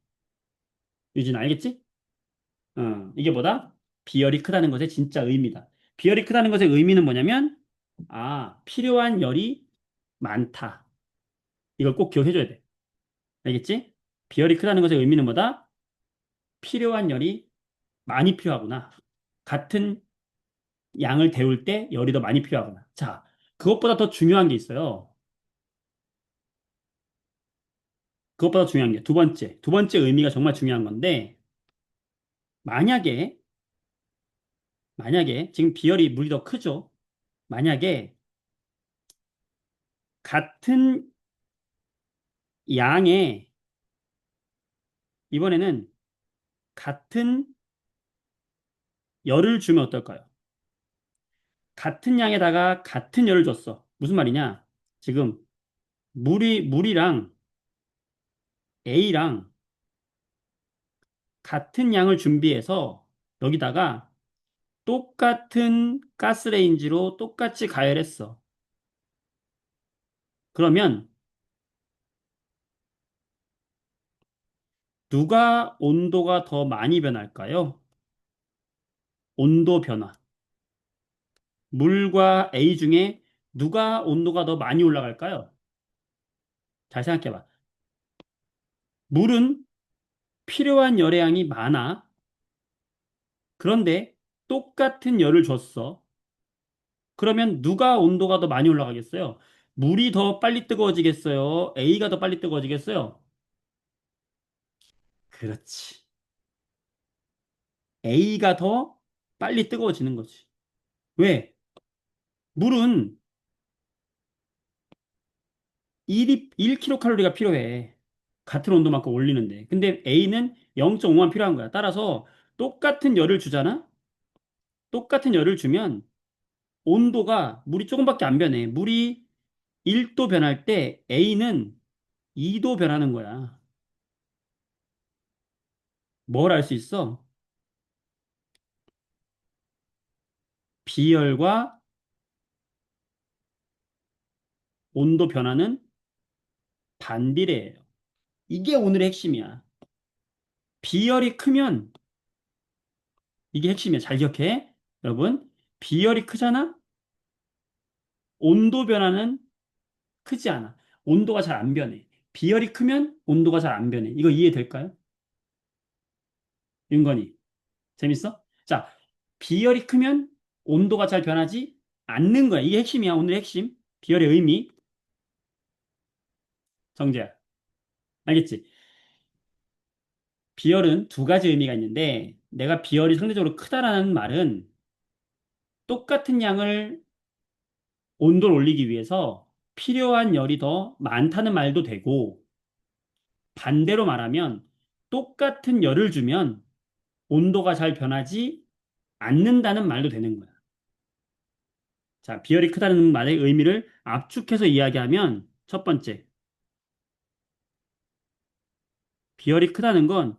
유진 알겠지? 이게 뭐다? 비열이 크다는 것의 진짜 의미다. 비열이 크다는 것의 의미는 뭐냐면, 필요한 열이 많다. 이걸 꼭 기억해줘야 돼. 알겠지? 비열이 크다는 것의 의미는 뭐다? 필요한 열이 많이 필요하구나. 같은 양을 데울 때 열이 더 많이 필요하거나. 자, 그것보다 더 중요한 게 있어요. 그것보다 중요한 게 두 번째 의미가 정말 중요한 건데, 만약에, 만약에, 지금 비열이 물이 더 크죠? 만약에 같은 양의, 이번에는 같은 열을 주면 어떨까요? 같은 양에다가 같은 열을 줬어. 무슨 말이냐? 지금 물이랑 A랑 같은 양을 준비해서 여기다가 똑같은 가스레인지로 똑같이 가열했어. 그러면 누가 온도가 더 많이 변할까요? 온도 변화. 물과 A 중에 누가 온도가 더 많이 올라갈까요? 잘 생각해봐. 물은 필요한 열의 양이 많아. 그런데 똑같은 열을 줬어. 그러면 누가 온도가 더 많이 올라가겠어요? 물이 더 빨리 뜨거워지겠어요? A가 더 빨리 뜨거워지겠어요? 그렇지. A가 더 빨리 뜨거워지는 거지. 왜? 물은 1kcal 필요해. 같은 온도만큼 올리는데. 근데 A는 0.5만 필요한 거야. 따라서 똑같은 열을 주잖아? 똑같은 열을 주면 온도가 물이 조금밖에 안 변해. 물이 1도 변할 때 A는 2도 변하는 거야. 뭘 알 수 있어? 비열과 온도 변화는 반비례해요. 이게 오늘의 핵심이야. 비열이 크면 이게 핵심이야. 잘 기억해. 여러분, 비열이 크잖아? 온도 변화는 크지 않아. 온도가 잘 안 변해. 비열이 크면 온도가 잘 안 변해. 이거 이해될까요? 윤건이. 재밌어? 자, 비열이 크면 온도가 잘 변하지 않는 거야. 이게 핵심이야. 오늘의 핵심. 비열의 의미. 정재야. 알겠지? 비열은 두 가지 의미가 있는데 내가 비열이 상대적으로 크다라는 말은 똑같은 양을 온도를 올리기 위해서 필요한 열이 더 많다는 말도 되고 반대로 말하면 똑같은 열을 주면 온도가 잘 변하지 않는다는 말도 되는 거야. 자, 비열이 크다는 말의 의미를 압축해서 이야기하면 첫 번째, 비열이 크다는 건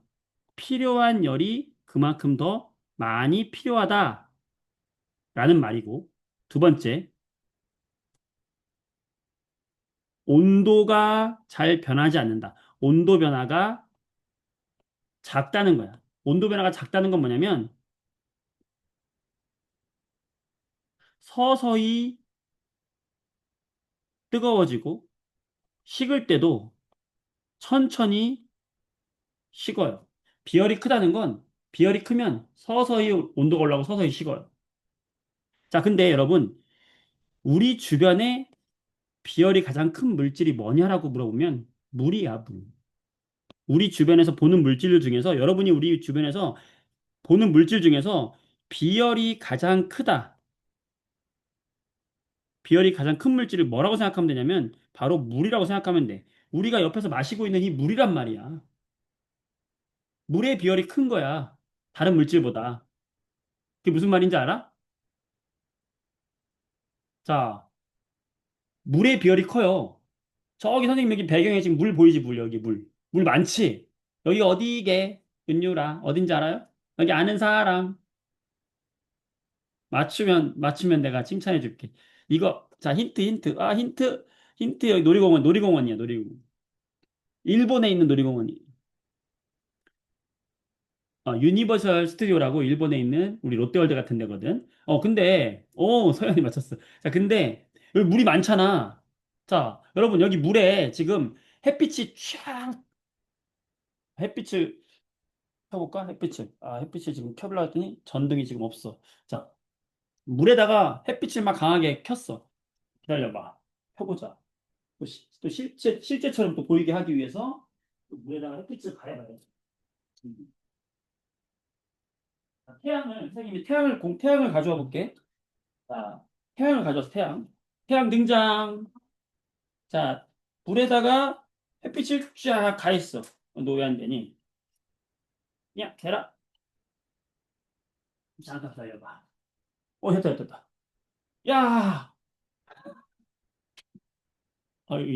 필요한 열이 그만큼 더 많이 필요하다라는 말이고 두 번째, 온도가 잘 변하지 않는다. 온도 변화가 작다는 거야. 온도 변화가 작다는 건 뭐냐면 서서히 뜨거워지고 식을 때도 천천히 식어요. 비열이 크다는 건 비열이 크면 서서히 온도가 올라가고 서서히 식어요. 자, 근데 여러분, 우리 주변에 비열이 가장 큰 물질이 뭐냐라고 물어보면 물이야, 물. 우리 주변에서 보는 물질 중에서 여러분이 우리 주변에서 보는 물질 중에서 비열이 가장 크다. 비열이 가장 큰 물질을 뭐라고 생각하면 되냐면 바로 물이라고 생각하면 돼. 우리가 옆에서 마시고 있는 이 물이란 말이야. 물의 비열이 큰 거야. 다른 물질보다. 그게 무슨 말인지 알아? 자, 물의 비열이 커요. 저기 선생님 여기 배경에 지금 물 보이지? 물 여기 물. 물 많지? 여기 어디게? 윤유라. 어딘지 알아요? 여기 아는 사람. 맞추면 내가 칭찬해 줄게. 이거, 자, 힌트. 아, 힌트 여기 놀이공원이야, 놀이공원. 일본에 있는 놀이공원이. 유니버설 스튜디오라고 일본에 있는 우리 롯데월드 같은 데거든. 근데, 서현이 맞췄어. 자, 근데, 여기 물이 많잖아. 자, 여러분, 여기 물에 지금 햇빛이 쫙, 햇빛을 켜볼까? 햇빛을. 햇빛을 지금 켜보려 했더니 전등이 지금 없어. 자, 물에다가 햇빛을 막 강하게 켰어. 기다려봐. 켜보자. 또 실제처럼 또 보이게 하기 위해서 또 물에다가 햇빛을 가해봐야 돼. 음. 자, 선생님이 태양을 가져와 볼게. 자, 태양을 가져와서 태양 등장. 자, 불에다가 햇빛을 쫙 가했어. 너 왜 안 되니? 야, 대라. 잠깐 기다려봐. 됐다. 야!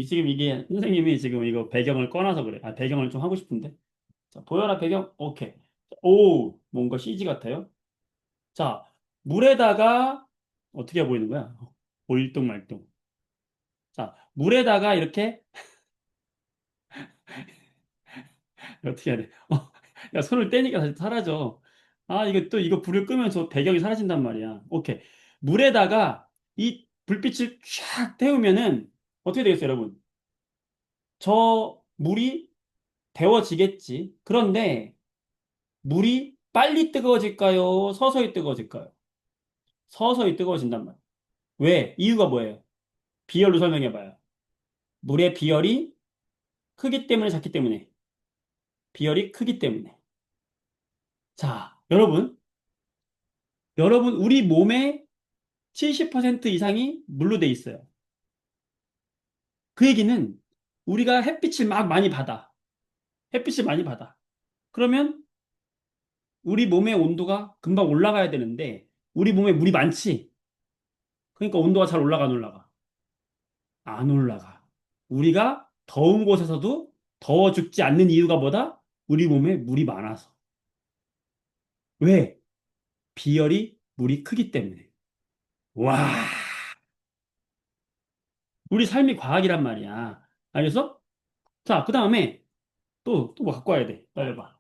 지금 이게 선생님이 지금 이거 배경을 꺼놔서 그래. 배경을 좀 하고 싶은데. 자, 보여라 배경. 오케이. 오, 뭔가 CG 같아요. 자, 물에다가 어떻게 보이는 거야? 일동말동. 자, 물에다가 이렇게 어떻게 해야 돼? 야, 손을 떼니까 다시 사라져. 이거 불을 끄면 저 배경이 사라진단 말이야. 오케이. 물에다가 이 불빛을 쫙 태우면은 어떻게 되겠어요, 여러분? 저 물이 데워지겠지. 그런데 물이 빨리 뜨거워질까요? 서서히 뜨거워질까요? 서서히 뜨거워진단 말이야. 왜? 이유가 뭐예요? 비열로 설명해봐요. 물의 비열이 크기 때문에 작기 때문에. 비열이 크기 때문에. 자, 여러분, 우리 몸의 70% 이상이 물로 돼 있어요. 그 얘기는 우리가 햇빛을 막 많이 받아. 햇빛을 많이 받아. 그러면 우리 몸의 온도가 금방 올라가야 되는데 우리 몸에 물이 많지. 그러니까 온도가 잘 올라가, 안 올라가? 안 올라가. 우리가 더운 곳에서도 더워 죽지 않는 이유가 뭐다? 우리 몸에 물이 많아서. 왜? 비열이 물이 크기 때문에. 와, 우리 삶이 과학이란 말이야. 알겠어? 자, 그 다음에 또 뭐 갖고 와야 돼. 빨리 봐.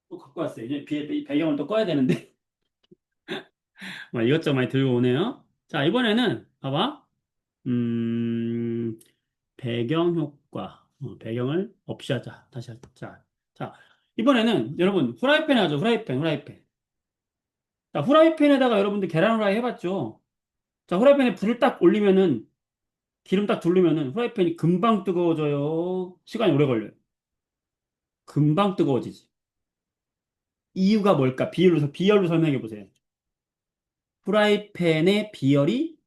또 갖고 왔어요. 이제 배경을 또 꺼야 되는데. 이것저것 많이 들고 오네요. 자, 이번에는, 봐봐. 음, 배경 효과. 배경을 없이 하자. 다시 하자. 자, 이번에는 여러분, 후라이팬 하죠. 후라이팬. 자, 후라이팬에다가 여러분들 계란 후라이 해봤죠? 자, 후라이팬에 불을 딱 올리면은, 기름 딱 두르면은 후라이팬이 금방 뜨거워져요. 시간이 오래 걸려요. 금방 뜨거워지지. 이유가 뭘까? 비열로 설명해 보세요. 후라이팬의 비열이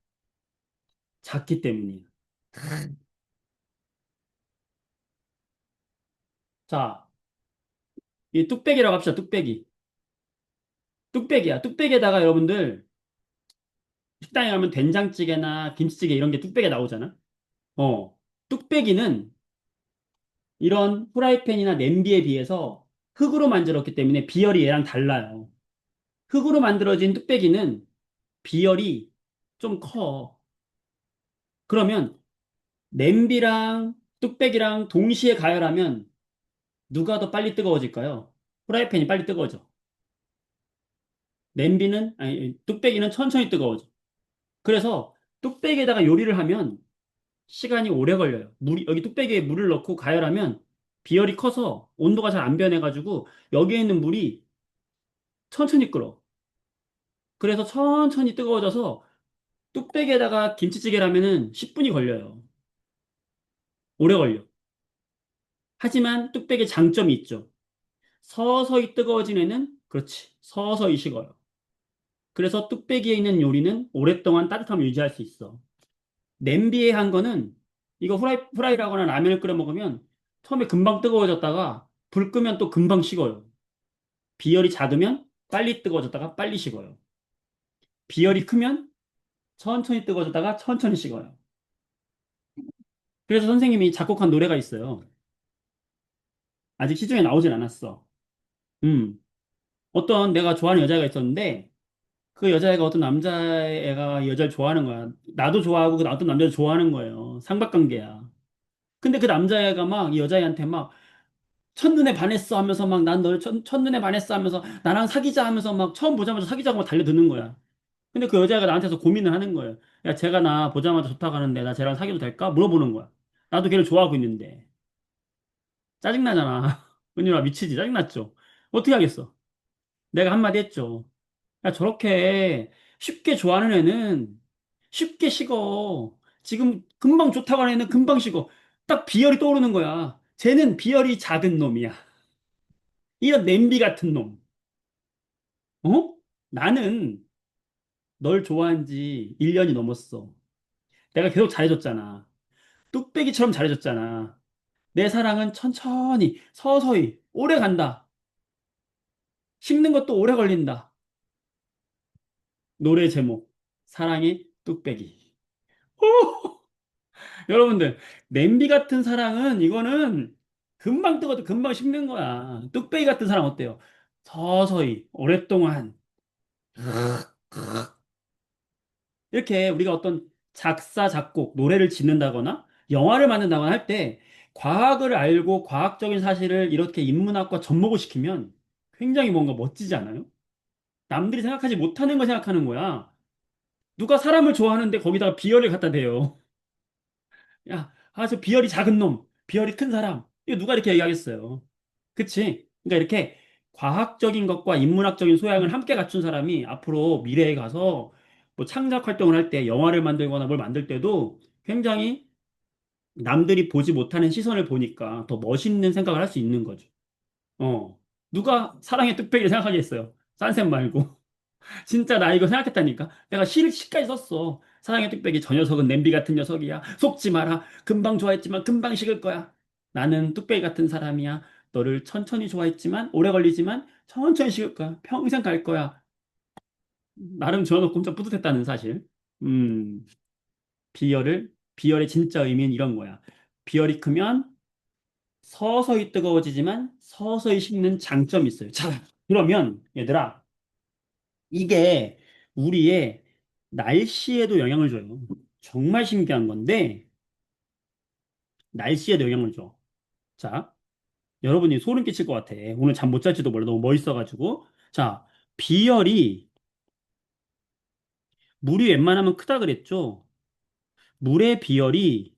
작기 때문이에요. 자, 이 뚝배기라고 합시다. 뚝배기. 뚝배기야. 뚝배기에다가 여러분들 식당에 가면 된장찌개나 김치찌개 이런 게 뚝배기에 나오잖아. 어. 뚝배기는 이런 후라이팬이나 냄비에 비해서 흙으로 만들었기 때문에 비열이 얘랑 달라요. 흙으로 만들어진 뚝배기는 비열이 좀 커. 그러면 냄비랑 뚝배기랑 동시에 가열하면 누가 더 빨리 뜨거워질까요? 후라이팬이 빨리 뜨거워져. 뚝배기는 천천히 뜨거워져. 그래서 뚝배기에다가 요리를 하면 시간이 오래 걸려요. 여기 뚝배기에 물을 넣고 가열하면 비열이 커서 온도가 잘 안 변해가지고 여기에 있는 물이 천천히 끓어. 그래서 천천히 뜨거워져서 뚝배기에다가 김치찌개를 하면은 10분이 걸려요. 오래 걸려. 하지만 뚝배기 장점이 있죠. 서서히 뜨거워진 애는 그렇지. 서서히 식어요. 그래서 뚝배기에 있는 요리는 오랫동안 따뜻함을 유지할 수 있어. 냄비에 한 거는 이거 후라이라거나 라면을 끓여 먹으면 처음에 금방 뜨거워졌다가 불 끄면 또 금방 식어요. 비열이 작으면 빨리 뜨거워졌다가 빨리 식어요. 비열이 크면 천천히 뜨거워졌다가 천천히 식어요. 그래서 선생님이 작곡한 노래가 있어요. 아직 시중에 나오진 않았어. 음. 어떤 내가 좋아하는 여자애가 있었는데 그 여자애가 어떤 남자애가 이 여자를 좋아하는 거야. 나도 좋아하고 그 어떤 남자를 좋아하는 거예요. 삼각관계야. 근데 그 남자애가 막 이 여자애한테 막 첫눈에 반했어 하면서 막 난 너를 첫눈에 반했어 하면서 나랑 사귀자 하면서 막 처음 보자마자 사귀자고 막 달려드는 거야. 근데 그 여자애가 나한테서 고민을 하는 거예요. 야, 쟤가 나 보자마자 좋다고 하는데 나 쟤랑 사귀어도 될까? 물어보는 거야. 나도 걔를 좋아하고 있는데. 짜증나잖아. 은유라 미치지. 짜증났죠. 어떻게 하겠어? 내가 한마디 했죠. 야, 저렇게 쉽게 좋아하는 애는 쉽게 식어. 지금 금방 좋다고 하는 애는 금방 식어. 딱 비열이 떠오르는 거야. 쟤는 비열이 작은 놈이야. 이런 냄비 같은 놈. 어? 나는 널 좋아한 지 1년이 넘었어. 내가 계속 잘해줬잖아. 뚝배기처럼 잘해줬잖아. 내 사랑은 천천히, 서서히, 오래 간다. 식는 것도 오래 걸린다. 노래 제목, 사랑의 뚝배기. 여러분들, 냄비 같은 사랑은 이거는 금방 뜨거도 금방 식는 거야. 뚝배기 같은 사랑 어때요? 서서히, 오랫동안. 이렇게 우리가 어떤 작사, 작곡, 노래를 짓는다거나 영화를 만든다거나 할 때 과학을 알고 과학적인 사실을 이렇게 인문학과 접목을 시키면 굉장히 뭔가 멋지지 않아요? 남들이 생각하지 못하는 걸 생각하는 거야. 누가 사람을 좋아하는데 거기다가 비열을 갖다 대요. 야, 저 비열이 작은 놈, 비열이 큰 사람. 이거 누가 이렇게 얘기하겠어요? 그치? 그러니까 이렇게 과학적인 것과 인문학적인 소양을 함께 갖춘 사람이 앞으로 미래에 가서 뭐 창작 활동을 할 때 영화를 만들거나 뭘 만들 때도 굉장히 남들이 보지 못하는 시선을 보니까 더 멋있는 생각을 할 수 있는 거죠. 어. 누가 사랑의 뚝배기를 생각하겠어요? 싼셈 말고. 진짜 나 이거 생각했다니까. 내가 시까지 썼어. 사랑의 뚝배기 저 녀석은 냄비 같은 녀석이야. 속지 마라. 금방 좋아했지만 금방 식을 거야. 나는 뚝배기 같은 사람이야. 너를 천천히 좋아했지만 오래 걸리지만 천천히 식을 거야. 평생 갈 거야. 나름 지어놓고 엄청 뿌듯했다는 사실. 음, 비열의 진짜 의미는 이런 거야. 비열이 크면 서서히 뜨거워지지만 서서히 식는 장점이 있어요. 자, 그러면 얘들아, 이게 우리의 날씨에도 영향을 줘요. 정말 신기한 건데, 날씨에도 영향을 줘. 자, 여러분이 소름 끼칠 것 같아. 오늘 잠 못 잘지도 몰라. 너무 멋있어가지고. 자, 비열이, 물이 웬만하면 크다 그랬죠? 물의 비열이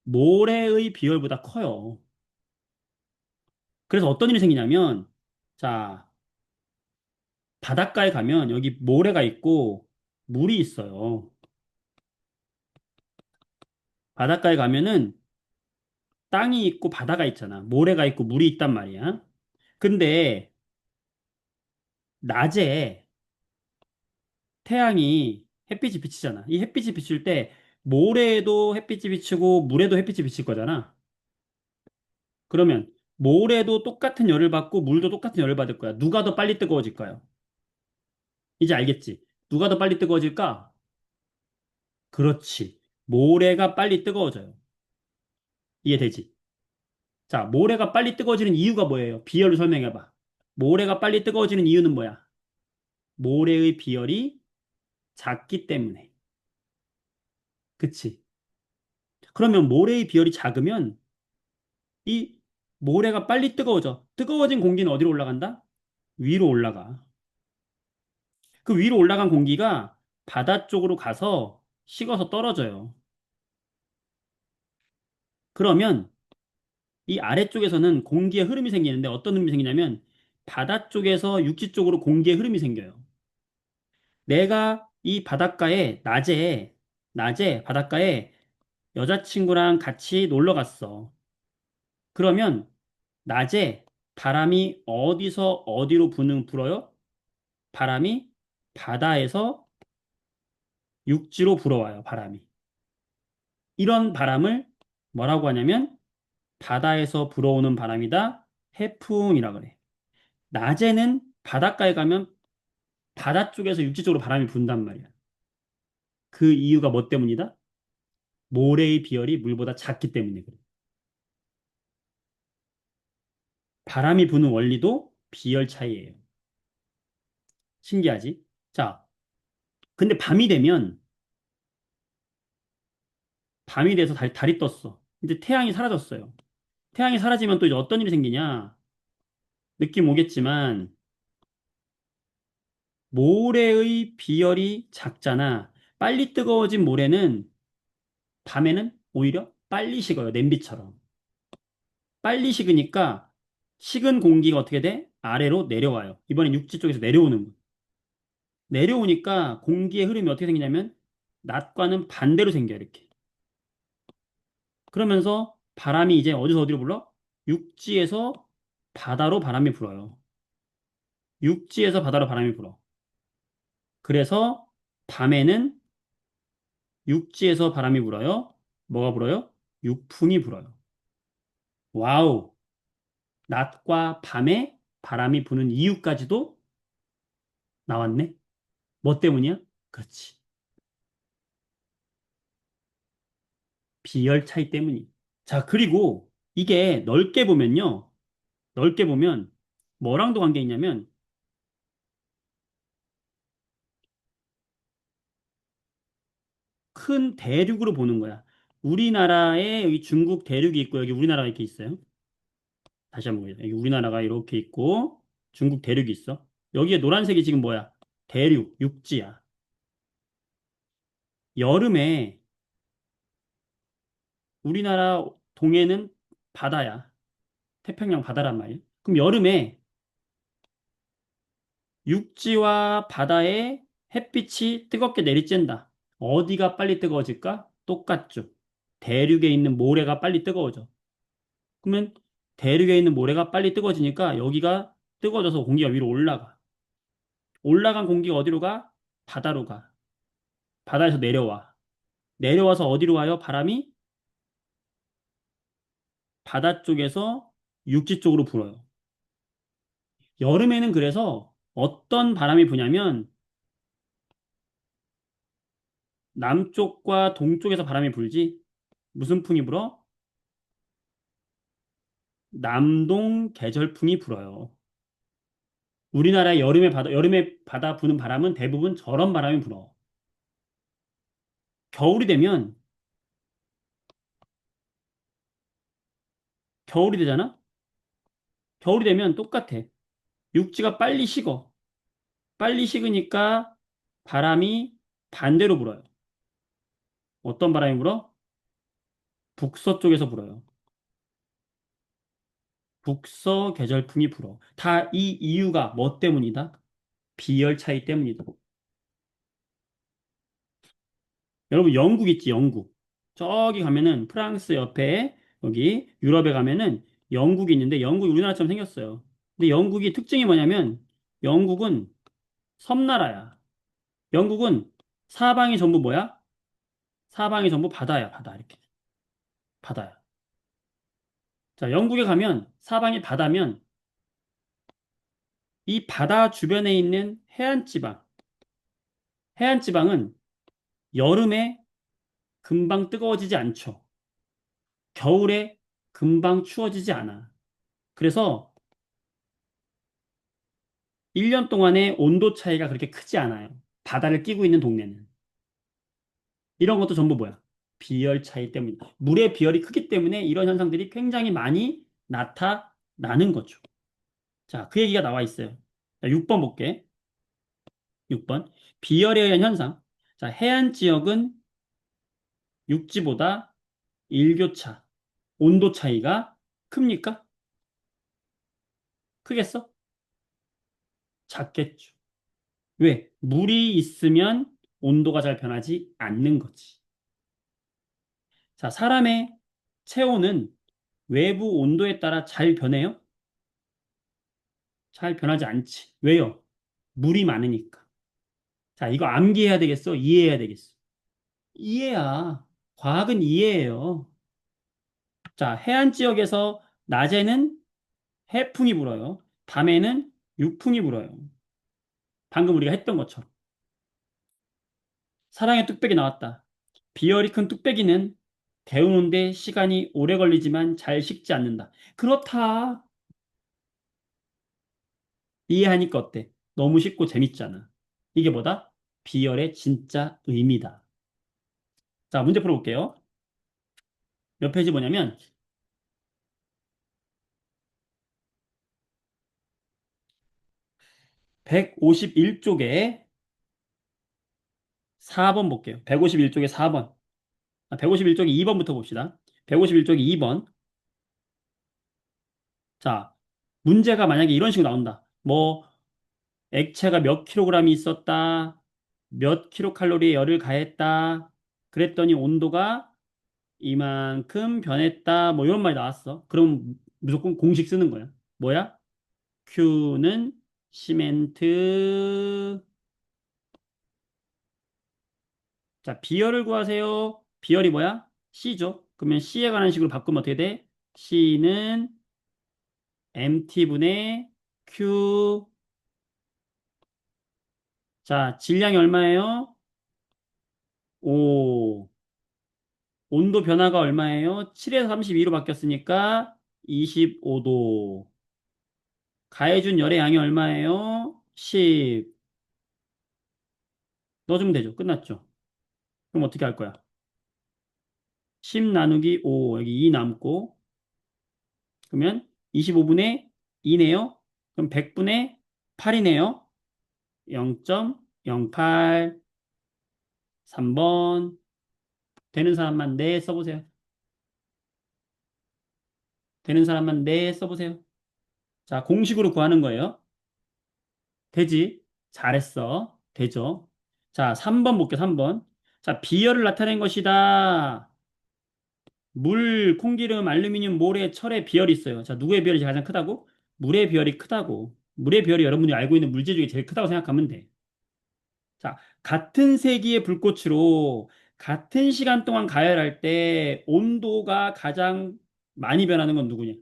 모래의 비열보다 커요. 그래서 어떤 일이 생기냐면, 자, 바닷가에 가면 여기 모래가 있고 물이 있어요. 바닷가에 가면은 땅이 있고 바다가 있잖아. 모래가 있고 물이 있단 말이야. 근데 낮에 태양이 햇빛이 비치잖아. 이 햇빛이 비칠 때 모래에도 햇빛이 비치고 물에도 햇빛이 비칠 거잖아. 그러면 모래도 똑같은 열을 받고 물도 똑같은 열을 받을 거야. 누가 더 빨리 뜨거워질까요? 이제 알겠지? 누가 더 빨리 뜨거워질까? 그렇지. 모래가 빨리 뜨거워져요. 이해되지? 자, 모래가 빨리 뜨거워지는 이유가 뭐예요? 비열로 설명해봐. 모래가 빨리 뜨거워지는 이유는 뭐야? 모래의 비열이 작기 때문에. 그치? 그러면 모래의 비열이 작으면 이 모래가 빨리 뜨거워져. 뜨거워진 공기는 어디로 올라간다? 위로 올라가. 그 위로 올라간 공기가 바다 쪽으로 가서 식어서 떨어져요. 그러면 이 아래쪽에서는 공기의 흐름이 생기는데 어떤 흐름이 생기냐면 바다 쪽에서 육지 쪽으로 공기의 흐름이 생겨요. 내가 이 바닷가에 낮에 바닷가에 여자친구랑 같이 놀러 갔어. 그러면 낮에 바람이 어디서 어디로 불어요? 바람이 바다에서 육지로 불어와요, 바람이. 이런 바람을 뭐라고 하냐면 바다에서 불어오는 바람이다. 해풍이라 그래. 낮에는 바닷가에 가면 바다 쪽에서 육지 쪽으로 바람이 분단 말이야. 그 이유가 뭐 때문이다? 모래의 비열이 물보다 작기 때문에 그래. 바람이 부는 원리도 비열 차이예요. 신기하지? 자, 근데 밤이 돼서 달이 떴어. 이제 태양이 사라졌어요. 태양이 사라지면 또 이제 어떤 일이 생기냐? 느낌 오겠지만 모래의 비열이 작잖아. 빨리 뜨거워진 모래는 밤에는 오히려 빨리 식어요. 냄비처럼. 빨리 식으니까 식은 공기가 어떻게 돼? 아래로 내려와요. 이번엔 육지 쪽에서 내려오는 거예요. 내려오니까 공기의 흐름이 어떻게 생기냐면 낮과는 반대로 생겨요. 이렇게. 그러면서 바람이 이제 어디서 어디로 불러? 육지에서 바다로 바람이 불어요. 육지에서 바다로 바람이 불어. 그래서 밤에는 육지에서 바람이 불어요. 뭐가 불어요? 육풍이 불어요. 와우. 낮과 밤에 바람이 부는 이유까지도 나왔네. 뭐 때문이야? 그렇지. 비열 차이 때문이. 자, 그리고 이게 넓게 보면요. 넓게 보면 뭐랑도 관계 있냐면 큰 대륙으로 보는 거야. 우리나라에 여기 중국 대륙이 있고 여기 우리나라가 이렇게 있어요. 다시 한번 보자. 여기 우리나라가 이렇게 있고 중국 대륙이 있어. 여기에 노란색이 지금 뭐야? 대륙, 육지야. 여름에 우리나라 동해는 바다야. 태평양 바다란 말이야. 그럼 여름에 육지와 바다에 햇빛이 뜨겁게 내리쬐다. 어디가 빨리 뜨거워질까? 똑같죠. 대륙에 있는 모래가 빨리 뜨거워져. 그러면 대륙에 있는 모래가 빨리 뜨거워지니까 여기가 뜨거워져서 공기가 위로 올라가. 올라간 공기가 어디로 가? 바다로 가. 바다에서 내려와. 내려와서 어디로 와요? 바람이 바다 쪽에서 육지 쪽으로 불어요. 여름에는 그래서 어떤 바람이 부냐면 남쪽과 동쪽에서 바람이 불지. 무슨 풍이 불어? 남동 계절풍이 불어요. 우리나라의 여름에 바다 부는 바람은 대부분 저런 바람이 불어. 겨울이 되면, 겨울이 되잖아? 겨울이 되면 똑같아. 육지가 빨리 식어. 빨리 식으니까 바람이 반대로 불어요. 어떤 바람이 불어? 북서쪽에서 불어요. 북서 계절풍이 불어. 다 이 이유가 뭐 때문이다? 비열 차이 때문이다. 여러분, 영국 있지, 영국. 저기 가면은 프랑스 옆에 여기 유럽에 가면은 영국이 있는데 영국이 우리나라처럼 생겼어요. 근데 영국이 특징이 뭐냐면 영국은 섬나라야. 영국은 사방이 전부 뭐야? 사방이 전부 바다야, 바다. 이렇게. 바다야. 자, 영국에 가면 사방이 바다면 이 바다 주변에 있는 해안 지방은 여름에 금방 뜨거워지지 않죠. 겨울에 금방 추워지지 않아. 그래서 1년 동안의 온도 차이가 그렇게 크지 않아요. 바다를 끼고 있는 동네는. 이런 것도 전부 뭐야? 비열 차이 때문이다. 물의 비열이 크기 때문에 이런 현상들이 굉장히 많이 나타나는 거죠. 자, 그 얘기가 나와 있어요. 자, 6번 볼게. 6번. 비열에 의한 현상. 자, 해안 지역은 육지보다 일교차, 온도 차이가 큽니까? 크겠어? 작겠죠. 왜? 물이 있으면 온도가 잘 변하지 않는 거지. 자, 사람의 체온은 외부 온도에 따라 잘 변해요? 잘 변하지 않지. 왜요? 물이 많으니까. 자, 이거 암기해야 되겠어? 이해해야 되겠어? 이해야. 과학은 이해예요. 자, 해안 지역에서 낮에는 해풍이 불어요. 밤에는 육풍이 불어요. 방금 우리가 했던 것처럼. 사랑의 뚝배기 나왔다. 비열이 큰 뚝배기는 데우는데 시간이 오래 걸리지만 잘 식지 않는다. 그렇다. 이해하니까 어때? 너무 쉽고 재밌잖아. 이게 뭐다? 비열의 진짜 의미다. 자, 문제 풀어볼게요. 몇 페이지 뭐냐면 151쪽에 4번 볼게요. 151쪽에 4번. 151쪽이 2번부터 봅시다. 151쪽이 2번. 자, 문제가 만약에 이런 식으로 나온다. 뭐, 액체가 몇 킬로그램이 있었다. 몇 킬로칼로리의 열을 가했다. 그랬더니 온도가 이만큼 변했다. 뭐 이런 말이 나왔어. 그럼 무조건 공식 쓰는 거야. 뭐야? Q는 시멘트. 자, 비열을 구하세요. 비열이 뭐야? C죠. 그러면 C에 관한 식으로 바꾸면 어떻게 돼? C는 MT분의 Q. 자, 질량이 얼마예요? 5. 온도 변화가 얼마예요? 7에서 32로 바뀌었으니까 25도. 가해준 열의 양이 얼마예요? 10. 넣어주면 되죠. 끝났죠. 그럼 어떻게 할 거야? 10 나누기 5. 여기 2 남고. 그러면 25분의 2네요. 그럼 100분의 8이네요. 0.08. 3번. 되는 사람만 네 써보세요. 되는 사람만 네 써보세요. 자, 공식으로 구하는 거예요. 되지? 잘했어. 되죠? 자, 3번 볼게요, 3번. 자, 비열을 나타낸 것이다. 물, 콩기름, 알루미늄, 모래, 철의 비열이 있어요. 자, 누구의 비열이 가장 크다고? 물의 비열이 크다고. 물의 비열이 여러분이 알고 있는 물질 중에 제일 크다고 생각하면 돼. 자, 같은 세기의 불꽃으로 같은 시간 동안 가열할 때 온도가 가장 많이 변하는 건 누구냐?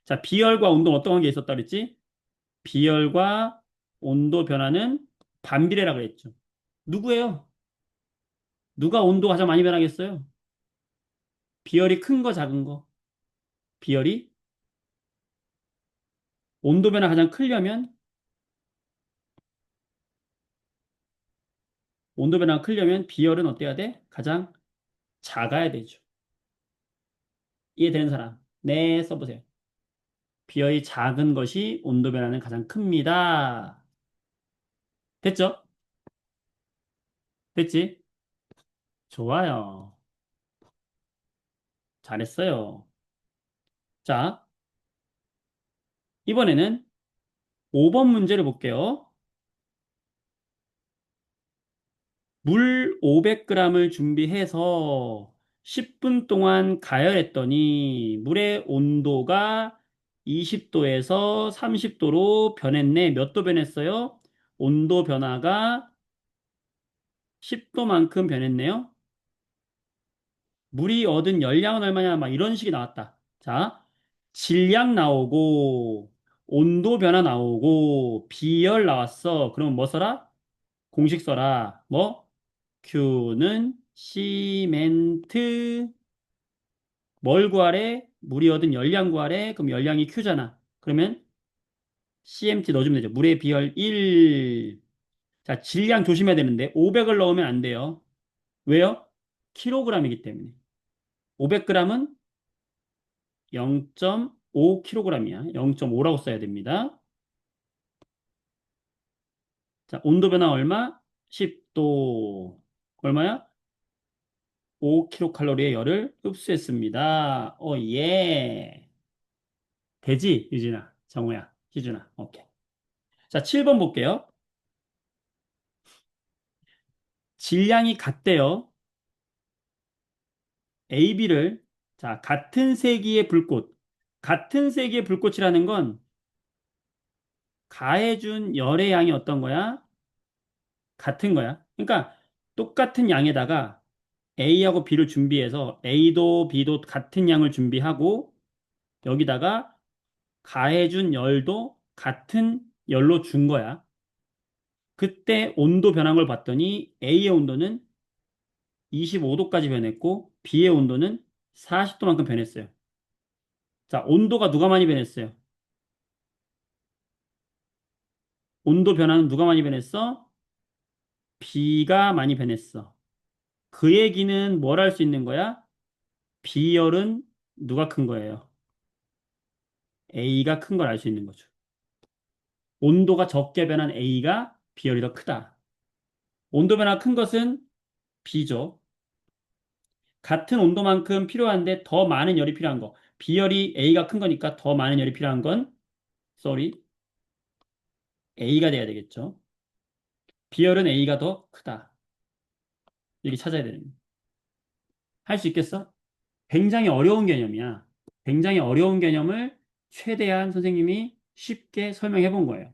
자, 비열과 온도는 어떤 관계에 있었다 그랬지? 비열과 온도 변화는 반비례라고 그랬죠. 누구예요? 누가 온도가 가장 많이 변하겠어요? 비열이 큰 거, 작은 거? 비열이 온도 변화 가장 크려면 온도 변화가 크려면 비열은 어때야 돼? 가장 작아야 되죠. 이해되는 사람? 네, 써보세요. 비열이 작은 것이 온도 변화는 가장 큽니다. 됐죠? 됐지? 좋아요. 잘했어요. 자, 이번에는 5번 문제를 볼게요. 물 500g을 준비해서 10분 동안 가열했더니 물의 온도가 20도에서 30도로 변했네. 몇 도 변했어요? 온도 변화가 10도만큼 변했네요. 물이 얻은 열량은 얼마냐? 막 이런 식이 나왔다. 자, 질량 나오고 온도 변화 나오고 비열 나왔어. 그럼 뭐 써라? 공식 써라. 뭐? Q는 시멘트. 뭘 구하래? 물이 얻은 열량 구하래? 그럼 열량이 Q잖아. 그러면 CMT 넣어주면 되죠. 물의 비열 1. 자, 질량 조심해야 되는데 500을 넣으면 안 돼요. 왜요? 킬로그램이기 때문에. 500g은 0.5kg이야. 0.5라고 써야 됩니다. 자, 온도 변화 얼마? 10도. 얼마야? 5kcal의 열을 흡수했습니다. 오, 예. 되지, 유진아, 정우야, 희준아. 오케이. 자, 7번 볼게요. 질량이 같대요. AB를, 자, 같은 세기의 불꽃. 같은 세기의 불꽃이라는 건 가해준 열의 양이 어떤 거야? 같은 거야. 그러니까 똑같은 양에다가 A하고 B를 준비해서 A도 B도 같은 양을 준비하고 여기다가 가해준 열도 같은 열로 준 거야. 그때 온도 변한 걸 봤더니 A의 온도는 25도까지 변했고 B의 온도는 40도만큼 변했어요. 자, 온도가 누가 많이 변했어요? 온도 변화는 누가 많이 변했어? B가 많이 변했어. 그 얘기는 뭘 할 수 있는 거야? B열은 누가 큰 거예요? A가 큰 걸 알 수 있는 거죠. 온도가 적게 변한 A가 B열이 더 크다. 온도 변화가 큰 것은 B죠. 같은 온도만큼 필요한데 더 많은 열이 필요한 거. 비열이 A가 큰 거니까 더 많은 열이 필요한 건, sorry, A가 돼야 되겠죠. 비열은 A가 더 크다. 이렇게 찾아야 되는 거예요. 할 수 있겠어? 굉장히 어려운 개념이야. 굉장히 어려운 개념을 최대한 선생님이 쉽게 설명해 본 거예요.